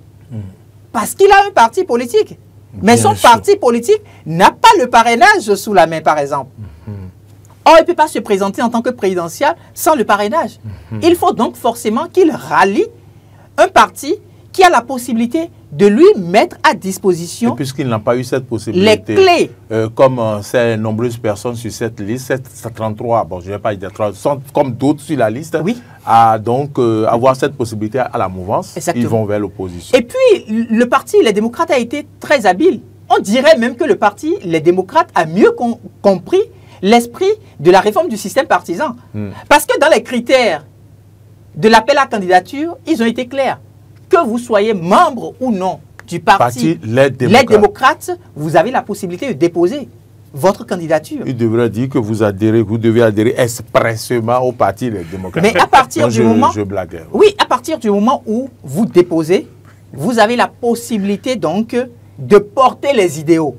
Parce qu'il a un parti politique. Mais son parti politique n'a pas le parrainage sous la main, par exemple. Or, il ne peut pas se présenter en tant que présidentiel sans le parrainage. Il faut donc forcément qu'il rallie un parti qui a la possibilité de lui mettre à disposition. Et puisqu'il n'a pas eu cette possibilité, les clés. Comme ces nombreuses personnes sur cette liste, 33, bon, je ne vais pas dire 30, sont comme d'autres sur la liste, oui, à donc avoir cette possibilité à la mouvance, exactement, ils vont vers l'opposition. Et puis, le parti Les Démocrates a été très habile. On dirait même que le parti Les Démocrates a mieux compris l'esprit de la réforme du système partisan. Parce que dans les critères de l'appel à candidature, ils ont été clairs. Que vous soyez membre ou non du parti Les Démocrates, vous avez la possibilité de déposer votre candidature. Il devrait dire que vous devez adhérer expressément au parti Les Démocrates. Mais à partir du moment... Je blague. Oui, à partir du moment où vous déposez, vous avez la possibilité donc de porter les idéaux.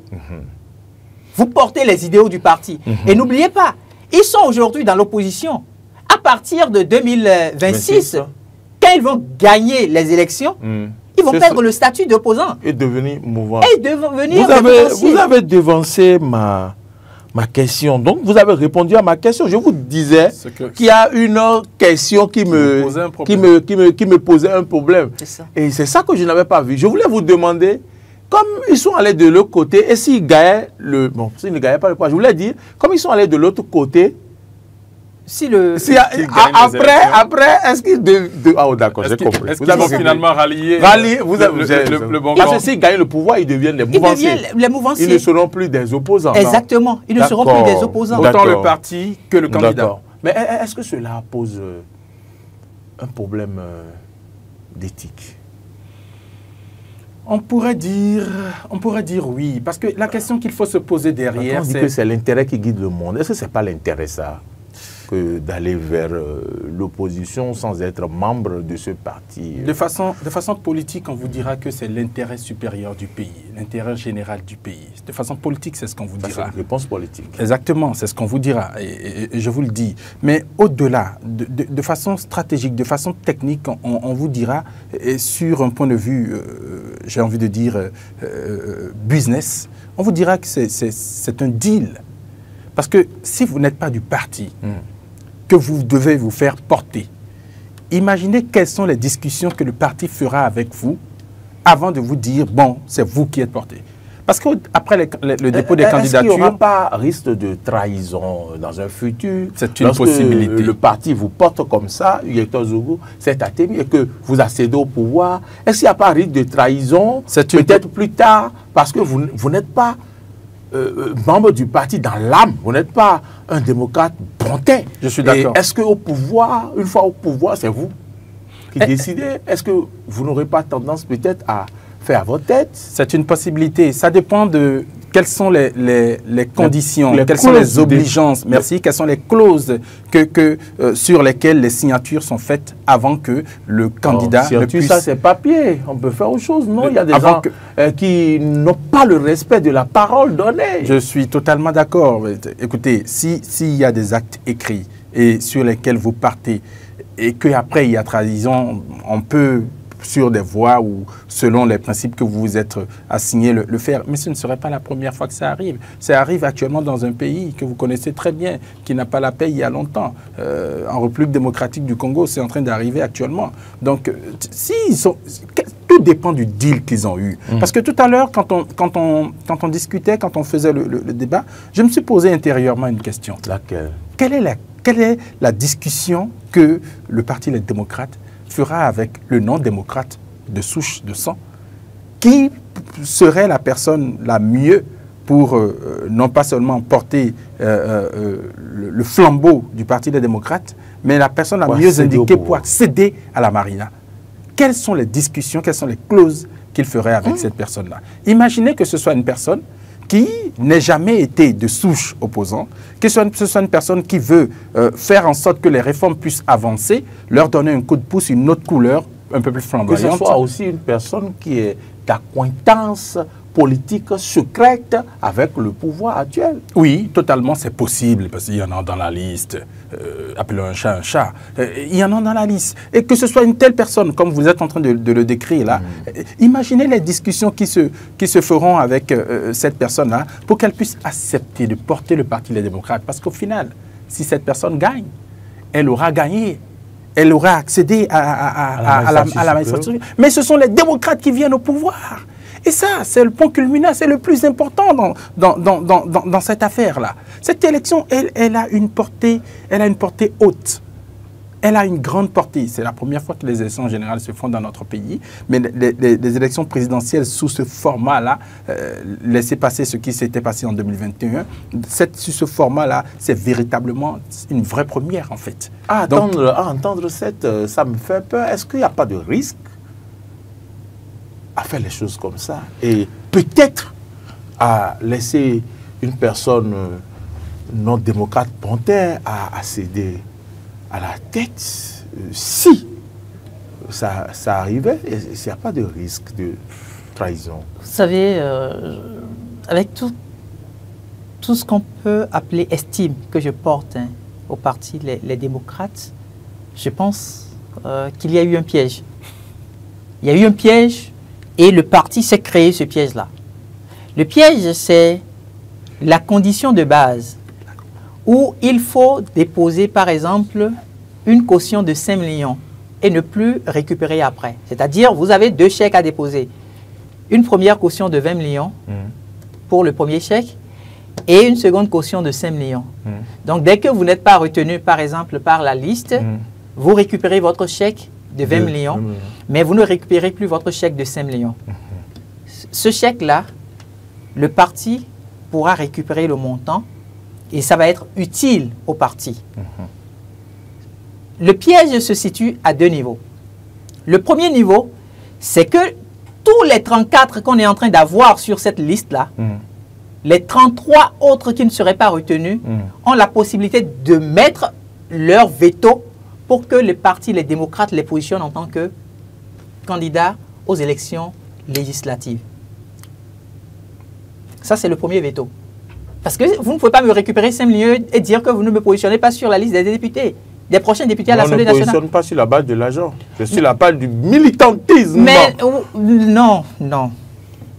Vous portez les idéaux du parti. Et n'oubliez pas, ils sont aujourd'hui dans l'opposition. À partir de 2026, quand ils vont gagner les élections, ils vont perdre le statut d'opposant. Et devenir mouvant. Et devenir vous avez devancé ma question. Donc, vous avez répondu à ma question. Je vous disais qu'il y a une question qui me posait un problème. Et c'est ça que je n'avais pas vu. Je voulais vous demander, comme ils sont allés de l'autre côté, et s'ils gagnaient bon, s'ils ne gagnaient pas le pouvoir, je voulais dire, comme ils sont allés de l'autre côté, après, est-ce qu'ils ah, d'accord, j'ai compris. Est-ce qu'ils vont finalement rallier le bon camp? Parce que s'ils gagnent le pouvoir, ils deviennent les mouvanciers. Ils ne seront plus des opposants. Exactement, ils ne seront plus des opposants. Autant le parti que le candidat. Mais est-ce que cela pose un problème d'éthique? On pourrait dire oui, parce que la question qu'il faut se poser derrière, on dit que c'est l'intérêt qui guide le monde. Est-ce que ce n'est pas l'intérêt, ça, que d'aller vers l'opposition sans être membre de ce parti? De façon politique, on vous dira que c'est l'intérêt supérieur du pays, l'intérêt général du pays. De façon politique, c'est ce qu'on vous dira. C'est une réponse politique. Exactement, c'est ce qu'on vous dira, et je vous le dis. Mais au-delà, de façon stratégique, de façon technique, on vous dira, et sur un point de vue, j'ai envie de dire, business, on vous dira que c'est un deal. Parce que si vous n'êtes pas du parti, que vous devez vous faire porter, imaginez quelles sont les discussions que le parti fera avec vous avant de vous dire, bon, c'est vous qui êtes porté. Parce qu'après le dépôt des candidatures... Est-ce qu'il n'y aura pas risque de trahison dans un futur? C'est une possibilité. Le parti vous porte comme ça, Hector Zougou, c'est Atemi, et que vous accédez au pouvoir. Est-ce qu'il n'y a pas risque de trahison, peut-être plus tard, parce que vous n'êtes pas membre du parti dans l'âme, vous n'êtes pas un démocrate bonté. Je suis d'accord. Est-ce qu'au pouvoir, une fois au pouvoir, c'est vous qui décidez? Est-ce que vous n'aurez pas tendance peut-être à faire à votre tête? C'est une possibilité. Ça dépend de quelles sont les conditions, quelles sont clauses les obligeances, merci, quelles sont les clauses sur lesquelles les signatures sont faites avant que le candidat ne puisse... Ça, c'est papier. On peut faire autre chose, non? Il y a des gens qui n'ont pas le respect de la parole donnée. Je suis totalement d'accord. Écoutez, s'il y a des actes écrits et sur lesquels vous partez et qu'après il y a trahison, on peut, sur des voies ou selon les principes que vous vous êtes assignés, le faire. Mais ce ne serait pas la première fois que ça arrive. Ça arrive actuellement dans un pays que vous connaissez très bien, qui n'a pas la paix il y a longtemps. En République démocratique du Congo, c'est en train d'arriver actuellement. Donc, tout dépend du deal qu'ils ont eu. Parce que tout à l'heure, quand on discutait, quand on faisait le débat, je me suis posé intérieurement une question. Laquelle? Quelle est la discussion que le Parti des démocrates fera avec le non-démocrate de souche de sang? Qui serait la personne la mieux pour non pas seulement porter le flambeau du Parti des démocrates, mais la personne la mieux indiquée pour accéder à la Marina? Quelles sont les discussions, quelles sont les clauses qu'il ferait avec cette personne-là? Imaginez que ce soit une personne qui n'ait jamais été de souche opposant, que ce soit une personne qui veut faire en sorte que les réformes puissent avancer, leur donner un coup de pouce, une autre couleur, un peu plus flamboyante. Que ce soit aussi une personne qui est d'acquaintance politique secrète avec le pouvoir actuel. Oui, totalement, c'est possible, parce qu'il y en a dans la liste. Appelons un chat un chat. Il y en a dans la liste. Et que ce soit une telle personne, comme vous êtes en train de le décrire là, imaginez les discussions qui se feront avec cette personne-là pour qu'elle puisse accepter de porter le Parti des démocrates. Parce qu'au final, si cette personne gagne, elle aura gagné. Elle aura accédé à la magistrature. Mais ce sont les démocrates qui viennent au pouvoir. Et ça, c'est le point culminant, c'est le plus important dans cette affaire-là. Cette élection, elle a une portée haute. Elle a une grande portée. C'est la première fois que les élections générales se font dans notre pays. Mais les élections présidentielles sous ce format-là, laissez passer ce qui s'était passé en 2021, sous ce format-là, c'est véritablement une vraie première, en fait. Entendre ça me fait peur. Est-ce qu'il n'y a pas de risque à faire les choses comme ça et peut-être à laisser une personne non démocrate pontaine à céder à la tête si ça arrivait? S'il n'y a pas de risque de trahison? Vous savez, avec tout ce qu'on peut appeler estime que je porte au parti les démocrates, je pense qu'il y a eu un piège. Il y a eu un piège. Et le parti s'est créé ce piège-là. Le piège, c'est la condition de base où il faut déposer, par exemple, une caution de 5 millions et ne plus récupérer après. C'est-à-dire, vous avez 2 chèques à déposer. Une première caution de 20 millions pour le premier chèque et une seconde caution de 5 millions. Donc, dès que vous n'êtes pas retenu, par exemple, par la liste, vous récupérez votre chèque de 20 millions, mais vous ne récupérez plus votre chèque de 5 millions. Ce chèque-là, le parti pourra récupérer le montant et ça va être utile au parti. Le piège se situe à 2 niveaux. Le premier niveau, c'est que tous les 34 qu'on est en train d'avoir sur cette liste-là, les 33 autres qui ne seraient pas retenus ont la possibilité de mettre leur veto pour que le parti, les démocrates, les positionnent en tant que candidats aux élections législatives. Ça, c'est le premier veto. Parce que vous ne pouvez pas me récupérer 5 millions et dire que vous ne me positionnez pas sur la liste des députés, des prochains députés à l'Assemblée nationale. On ne positionne pas sur la base de l'argent. C'est sur la base du militantisme. Mais non.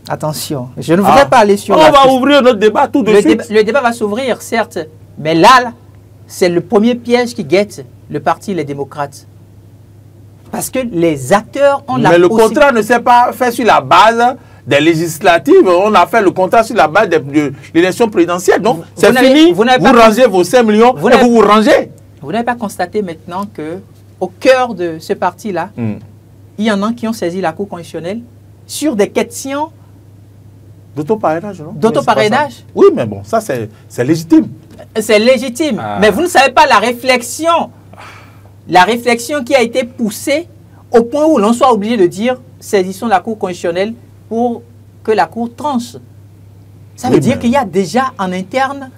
Attention, je ne voudrais pas aller sur on va ouvrir notre débat tout de suite. Le débat va s'ouvrir, certes, mais là c'est le premier piège qui guette le parti, les démocrates. Parce que les acteurs ont la possibilité... Mais le contrat ne s'est pas fait sur la base des législatives. On a fait le contrat sur la base de l'élection présidentielle. Donc, c'est fini. Vous rangez vos 5 millions et vous rangez. Vous n'avez pas constaté maintenant qu'au cœur de ce parti-là, il y en a qui ont saisi la Cour constitutionnelle sur des questions... D'autoparrainage, non? D'autoparrainage? Oui, mais bon, ça c'est légitime. C'est légitime, mais vous ne savez pas la réflexion qui a été poussée au point où l'on soit obligé de dire saisissons la Cour constitutionnelle pour que la Cour tranche. Ça veut dire qu'il y a déjà en interne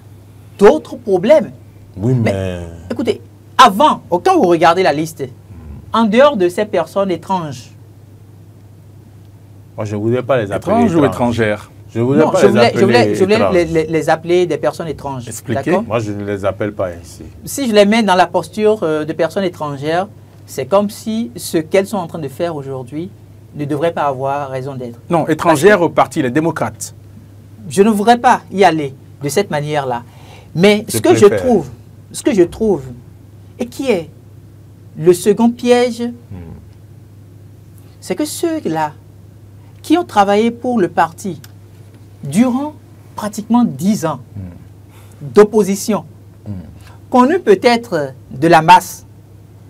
d'autres problèmes. Oui, mais... Écoutez, avant, quand vous regardez la liste, en dehors de ces personnes étranges... Moi, je ne voudrais pas les appeler étranges ou étrangères? Je voulais les appeler des personnes étranges. Expliquez. Moi, je ne les appelle pas ainsi. Si je les mets dans la posture de personnes étrangères, c'est comme si ce qu'elles sont en train de faire aujourd'hui ne devrait pas avoir raison d'être. Non, étrangères au parti Les Démocrates. Je ne voudrais pas y aller de cette manière-là. Mais ce que je trouve, et qui est le second piège, c'est que ceux-là qui ont travaillé pour le parti durant pratiquement 10 ans d'opposition, connus peut-être de la masse.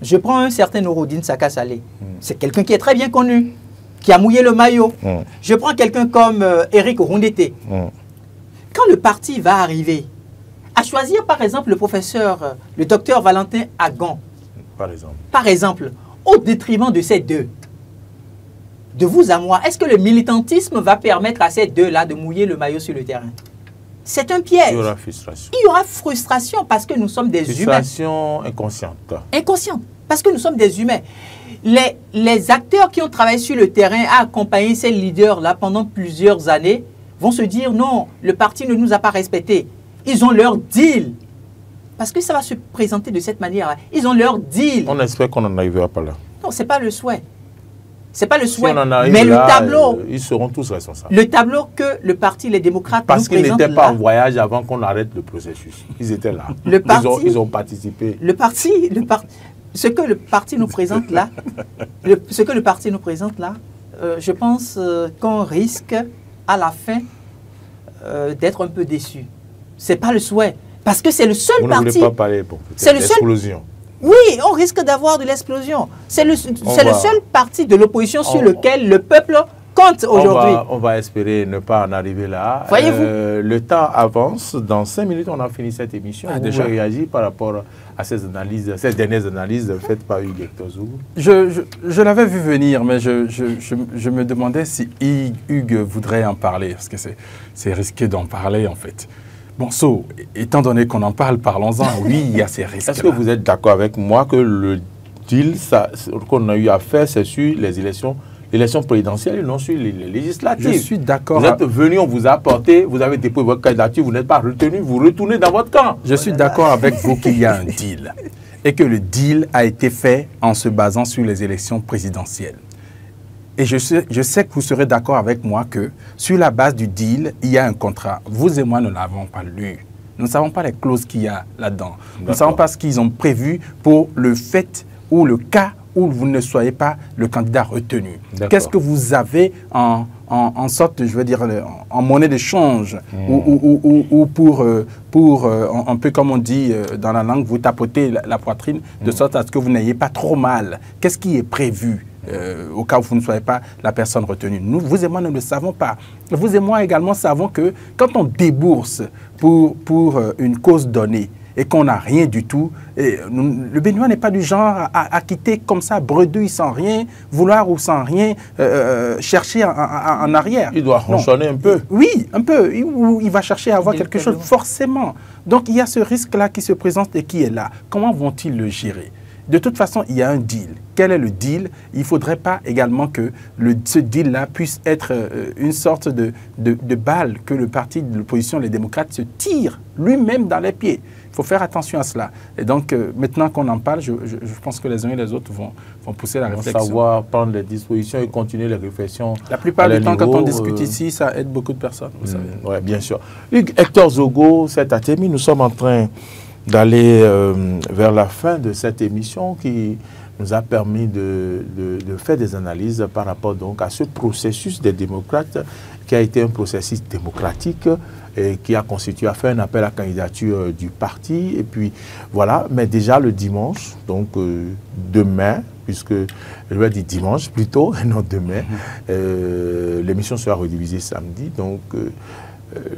Je prends un certain Nouroudine Saka Saleh. C'est quelqu'un qui est très bien connu, qui a mouillé le maillot. Je prends quelqu'un comme Eric Rondete. Quand le parti va arriver à choisir par exemple le professeur, le docteur Valentin Agon, par exemple, au détriment de ces deux, de vous à moi, est-ce que le militantisme va permettre à ces deux-là de mouiller le maillot sur le terrain? C'est un piège. Il y aura frustration. Il y aura frustration parce que nous sommes des humains. Frustration inconsciente. Inconsciente, parce que nous sommes des humains. Les acteurs qui ont travaillé sur le terrain à accompagner ces leaders-là pendant plusieurs années vont se dire non, le parti ne nous a pas respectés. Ils ont leur deal. Parce que ça va se présenter de cette manière-là. Ils ont leur deal. On espère qu'on n'en arrivera pas là. Non, ce n'est pas le souhait. C'est pas le souhait, si on en arrive mais là, le tableau, ils seront tous responsables. Le tableau que le parti Les Démocrates parce qu'ils n'étaient pas là, en voyage avant qu'on arrête le processus. Ils étaient là. Ils ont participé. Ce que le parti nous présente là, je pense qu'on risque à la fin d'être un peu déçu. C'est pas le souhait, parce que c'est le seul parti. Vous ne voulez pas parler pour l'explosion. Oui, on risque d'avoir de l'explosion. C'est le seul parti de l'opposition sur lequel le peuple compte aujourd'hui. On va espérer ne pas en arriver là. Voyez-vous, le temps avance. Dans 5 minutes, on a fini cette émission. Vous déjà réagi par rapport à ces dernières analyses faites par Hugues Hector Zougou? Je l'avais vu venir, mais je me demandais si Hugues voudrait en parler, parce que c'est risqué d'en parler en fait. Bon, étant donné qu'on en parle, parlons-en. Oui, il y a ces risques. Est-ce que vous êtes d'accord avec moi que le deal qu'on a eu à faire, c'est sur les élections présidentielles et non sur les législatives? Je suis d'accord. Vous êtes venu, on vous a apporté, vous avez déposé votre candidature, vous n'êtes pas retenu, vous retournez dans votre camp. Je suis d'accord avec vous qu'il y a un deal et que le deal a été fait en se basant sur les élections présidentielles. Et je sais que vous serez d'accord avec moi que sur la base du deal, il y a un contrat. Vous et moi ne l'avons pas lu. Nous ne savons pas les clauses qu'il y a là-dedans. Nous ne savons pas ce qu'ils ont prévu pour le fait ou le cas où vous ne soyez pas le candidat retenu. Qu'est-ce que vous avez en sorte, je veux dire, en monnaie d'échange ou pour un peu comme on dit dans la langue, vous tapotez la poitrine de sorte à ce que vous n'ayez pas trop mal. Qu'est-ce qui est prévu au cas où vous ne soyez pas la personne retenue? Vous et moi, nous ne le savons pas. Vous et moi également savons que quand on débourse pour une cause donnée et qu'on n'a rien du tout, le Béninois n'est pas du genre à quitter comme ça, bredouille sans rien, vouloir ou sans rien, chercher en arrière. Il doit ronchonner un peu. Oui, un peu. Il va chercher à avoir quelque chose, forcément. Donc, il y a ce risque-là qui se présente et qui est là. Comment vont-ils le gérer? De toute façon, il y a un deal. Quel est le deal? Il ne faudrait pas également que ce deal-là puisse être une sorte de balle que le parti de l'opposition, les démocrates, se tire lui-même dans les pieds. Il faut faire attention à cela. Et donc, maintenant qu'on en parle, je pense que les uns et les autres vont pousser la réflexion. Savoir prendre les dispositions et continuer les réflexions. La plupart du temps, quand on discute ici, ça aide beaucoup de personnes, vous savez. Oui, bien sûr. Hugues Hector Zougou, c'est à terminer. Nous sommes en train d'aller vers la fin de cette émission qui nous a permis de faire des analyses par rapport donc à ce processus des démocrates qui a été un processus démocratique et qui a constitué à faire un appel à candidature du parti. Et puis voilà, mais déjà le dimanche, donc demain, puisque je vais dire dimanche plutôt, et non demain, l'émission sera redivisée samedi, donc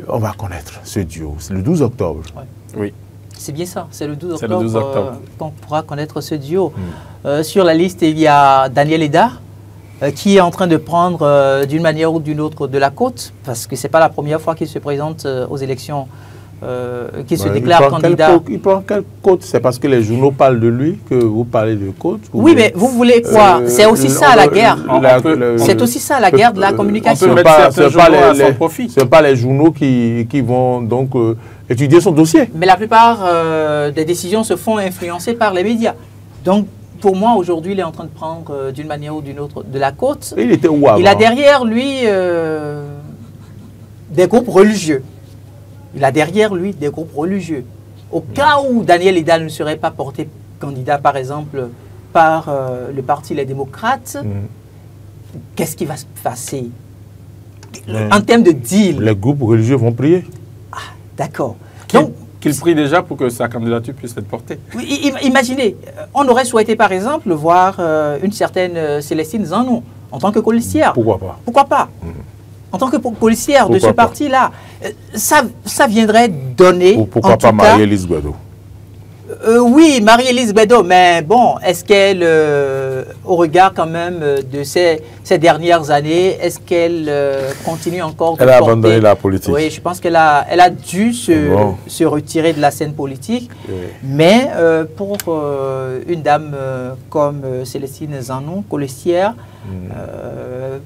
on va connaître ce duo. C'est le 12 octobre. Ouais. Oui. C'est bien ça, c'est le 12 octobre qu'on pourra connaître ce duo. Sur la liste, il y a Daniel Eda, qui est en train de prendre d'une manière ou d'une autre de la côte, parce que ce n'est pas la première fois qu'il se présente aux élections, qu'il se déclare candidat. Il prend quelle côte? C'est parce que les journaux parlent de lui que vous parlez de côte? Oui, mais vous voulez quoi? C'est aussi ça la guerre. C'est aussi ça la guerre de la communication. On peut mettre certains journaux à son profit. Ce n'est pas les journaux qui vont donc étudier son dossier. Mais la plupart des décisions se font influencer par les médias. Donc, pour moi, aujourd'hui, il est en train de prendre d'une manière ou d'une autre de la côte. Et il était où avant? Il a derrière lui des groupes religieux. Il a derrière lui des groupes religieux. Au cas où Daniel Idal ne serait pas porté candidat, par exemple, par le parti Les Démocrates, qu'est-ce qui va se passer en termes de deal? Les groupes religieux vont prier. Ah, d'accord. Donc, qu'il prie déjà pour que sa candidature puisse être portée. Oui, imaginez, on aurait souhaité, par exemple, voir une certaine Célestine Zanon en tant que colistière. Pourquoi pas? Pourquoi pas? En tant que policière de ce parti-là, ça viendrait donner... Pourquoi pas Marie-Élise Bédot? Oui, Marie-Élise Bédot, mais bon, est-ce qu'elle, au regard quand même de ces dernières années, est-ce qu'elle continue encore de Elle a abandonné la politique. Oui, je pense qu'elle a dû se retirer de la scène politique, mais pour une dame comme Célestine Zanon, colistière,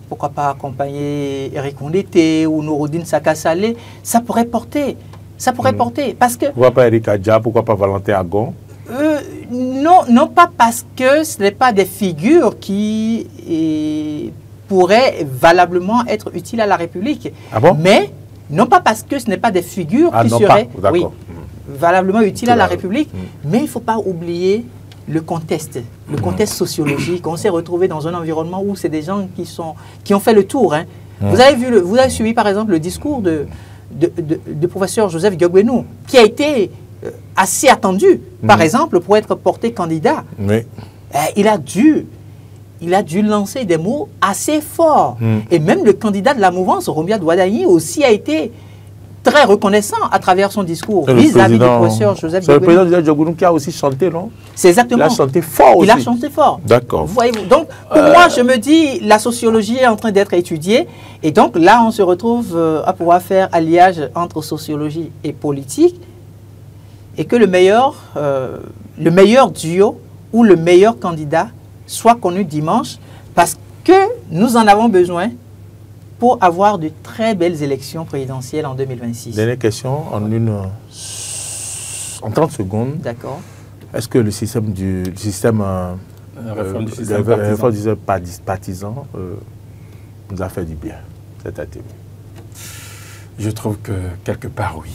pourquoi pas accompagner Eric Ondete ou Nouroudine Sakasalé, ça pourrait porter. Ça pourrait porter. Parce que, pourquoi pas Eric Adja, pourquoi pas Valentin Agon? Non, pas parce que ce n'est pas des figures qui pourraient valablement être utiles à la République. Ah bon? Mais non pas parce que ce n'est pas des figures qui seraient valablement utiles à la République, mais il ne faut pas oublier le contexte sociologique. On s'est retrouvé dans un environnement où c'est des gens qui ont fait le tour. Hein. Vous avez suivi par exemple le discours de professeur Joseph Diogbenou, qui a été assez attendu, par exemple, pour être porté candidat. Oui. Il a dû lancer des mots assez forts. Et même le candidat de la mouvance, Romia Douadani, aussi a été très reconnaissant à travers son discours vis-à-vis du professeur Joseph Diogbenou. C'est le président Diogbenou qui a aussi chanté, non? C'est exactement. Il a chanté fort aussi. Il a chanté fort. D'accord. Voyez-vous. Donc, pour moi, je me dis, la sociologie est en train d'être étudiée. Et donc, là, on se retrouve à pouvoir faire alliage entre sociologie et politique. Et que le meilleur duo ou le meilleur candidat soit connu dimanche. Parce que nous en avons besoin pour avoir de très belles élections présidentielles en 2026. Dernière question, en 30 secondes. D'accord. Est-ce que le système la réforme du système partisan nous a fait du bien cette année? Je trouve que quelque part oui.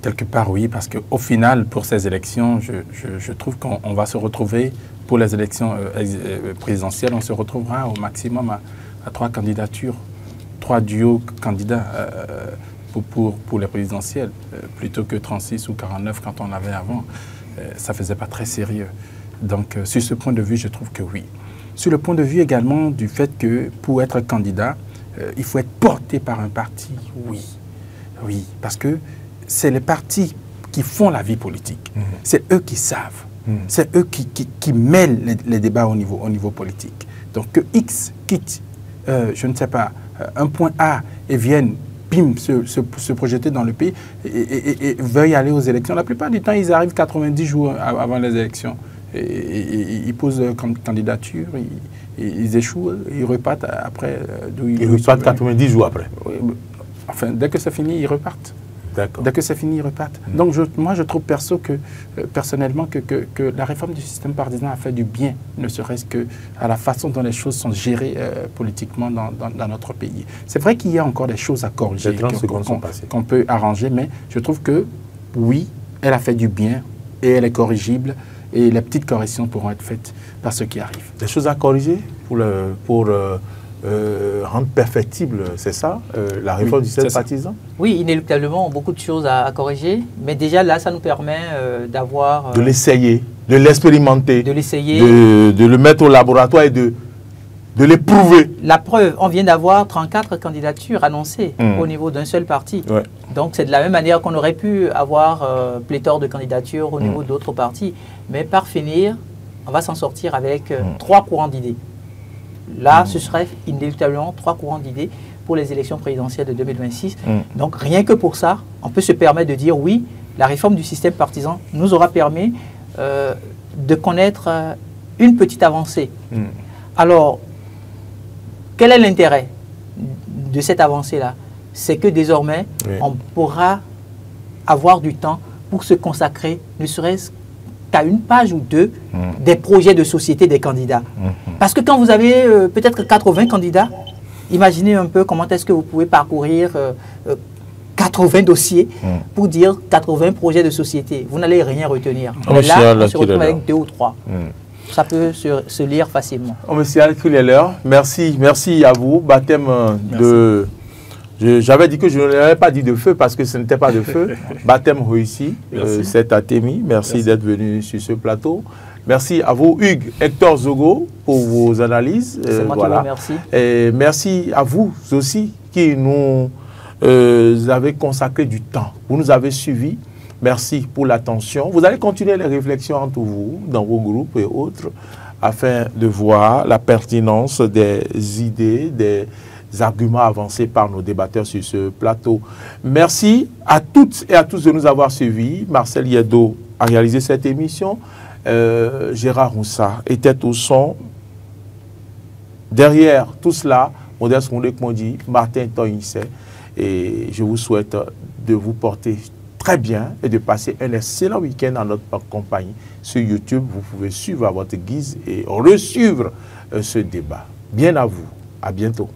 Quelque part oui, parce qu'au final, pour ces élections, je trouve qu'on va se retrouver, pour les élections présidentielles, on se retrouvera au maximum à 3 candidatures. 3 duos candidats pour les présidentielles, plutôt que 36 ou 49 quand on avait avant. Ça ne faisait pas très sérieux. Donc, sur ce point de vue, je trouve que oui. Sur le point de vue également du fait que pour être candidat, il faut être porté par un parti, oui. Oui, parce que c'est les partis qui font la vie politique. C'est eux qui savent. C'est eux qui mêlent les débats au niveau politique. Donc, que X quitte, je ne sais pas, un point A et viennent, bim, se projeter dans le pays et veuillent aller aux élections. La plupart du temps, ils arrivent 90 jours avant les élections. Ils posent comme candidature, ils échouent, ils repartent après. Ils repartent 90 jours après. Enfin, dès que c'est fini, ils repartent. Dès que c'est fini, ils repartent. Donc, moi, je trouve personnellement que la réforme du système partisan a fait du bien, ne serait-ce qu'à la façon dont les choses sont gérées politiquement dans notre pays. C'est vrai qu'il y a encore des choses à corriger, qu'on peut arranger, mais je trouve que, oui, elle a fait du bien et elle est corrigible et les petites corrections pourront être faites par ceux qui arrivent. Des choses à corriger pour rendre perfectible, c'est ça, la réforme du système partisan? Oui, inéluctablement, beaucoup de choses à corriger, mais déjà là, ça nous permet d'avoir... de l'essayer, de l'expérimenter, de l'essayer, de le mettre au laboratoire et de l'éprouver. La preuve, on vient d'avoir 34 candidatures annoncées au niveau d'un seul parti. Ouais. Donc c'est de la même manière qu'on aurait pu avoir pléthore de candidatures au niveau d'autres partis. Mais par finir, on va s'en sortir avec 3 courants d'idées. Là, ce serait inévitablement 3 courants d'idées pour les élections présidentielles de 2026. Donc, rien que pour ça, on peut se permettre de dire oui, la réforme du système partisan nous aura permis de connaître une petite avancée. Alors, quel est l'intérêt de cette avancée-là? C'est que désormais, on pourra avoir du temps pour se consacrer, ne serait-ce qu'à une page ou deux, des projets de société des candidats. Parce que quand vous avez peut-être 80 candidats, imaginez un peu comment est-ce que vous pouvez parcourir 80 dossiers pour dire 80 projets de société. Vous n'allez rien retenir. Mais là, on se retrouve avec 2 ou 3. Ça peut se lire facilement. Monsieur Al-Kuleler, merci à vous. Baptême de... J'avais dit que je n'avais pas dit de feu parce que ce n'était pas de feu. Baptême réussi, c'est Atemi. Merci d'être venu sur ce plateau. Merci à vous, Hugues, Hector Zogo, pour vos analyses. C'est moi qui vous remercie. Et merci à vous aussi qui nous avez consacré du temps. Vous nous avez suivis. Merci pour l'attention. Vous allez continuer les réflexions entre vous, dans vos groupes et autres, afin de voir la pertinence des idées, des arguments avancés par nos débatteurs sur ce plateau. Merci à toutes et à tous de nous avoir suivis. Marcel Yedo a réalisé cette émission. Gérard Roussa était au son. Derrière tout cela, Modeste Moundé-Kmondi, Martin Toyinse. Et je vous souhaite de vous porter très bien et de passer un excellent week-end en notre compagnie. Sur YouTube, vous pouvez suivre à votre guise et resuivre ce débat. Bien à vous. À bientôt.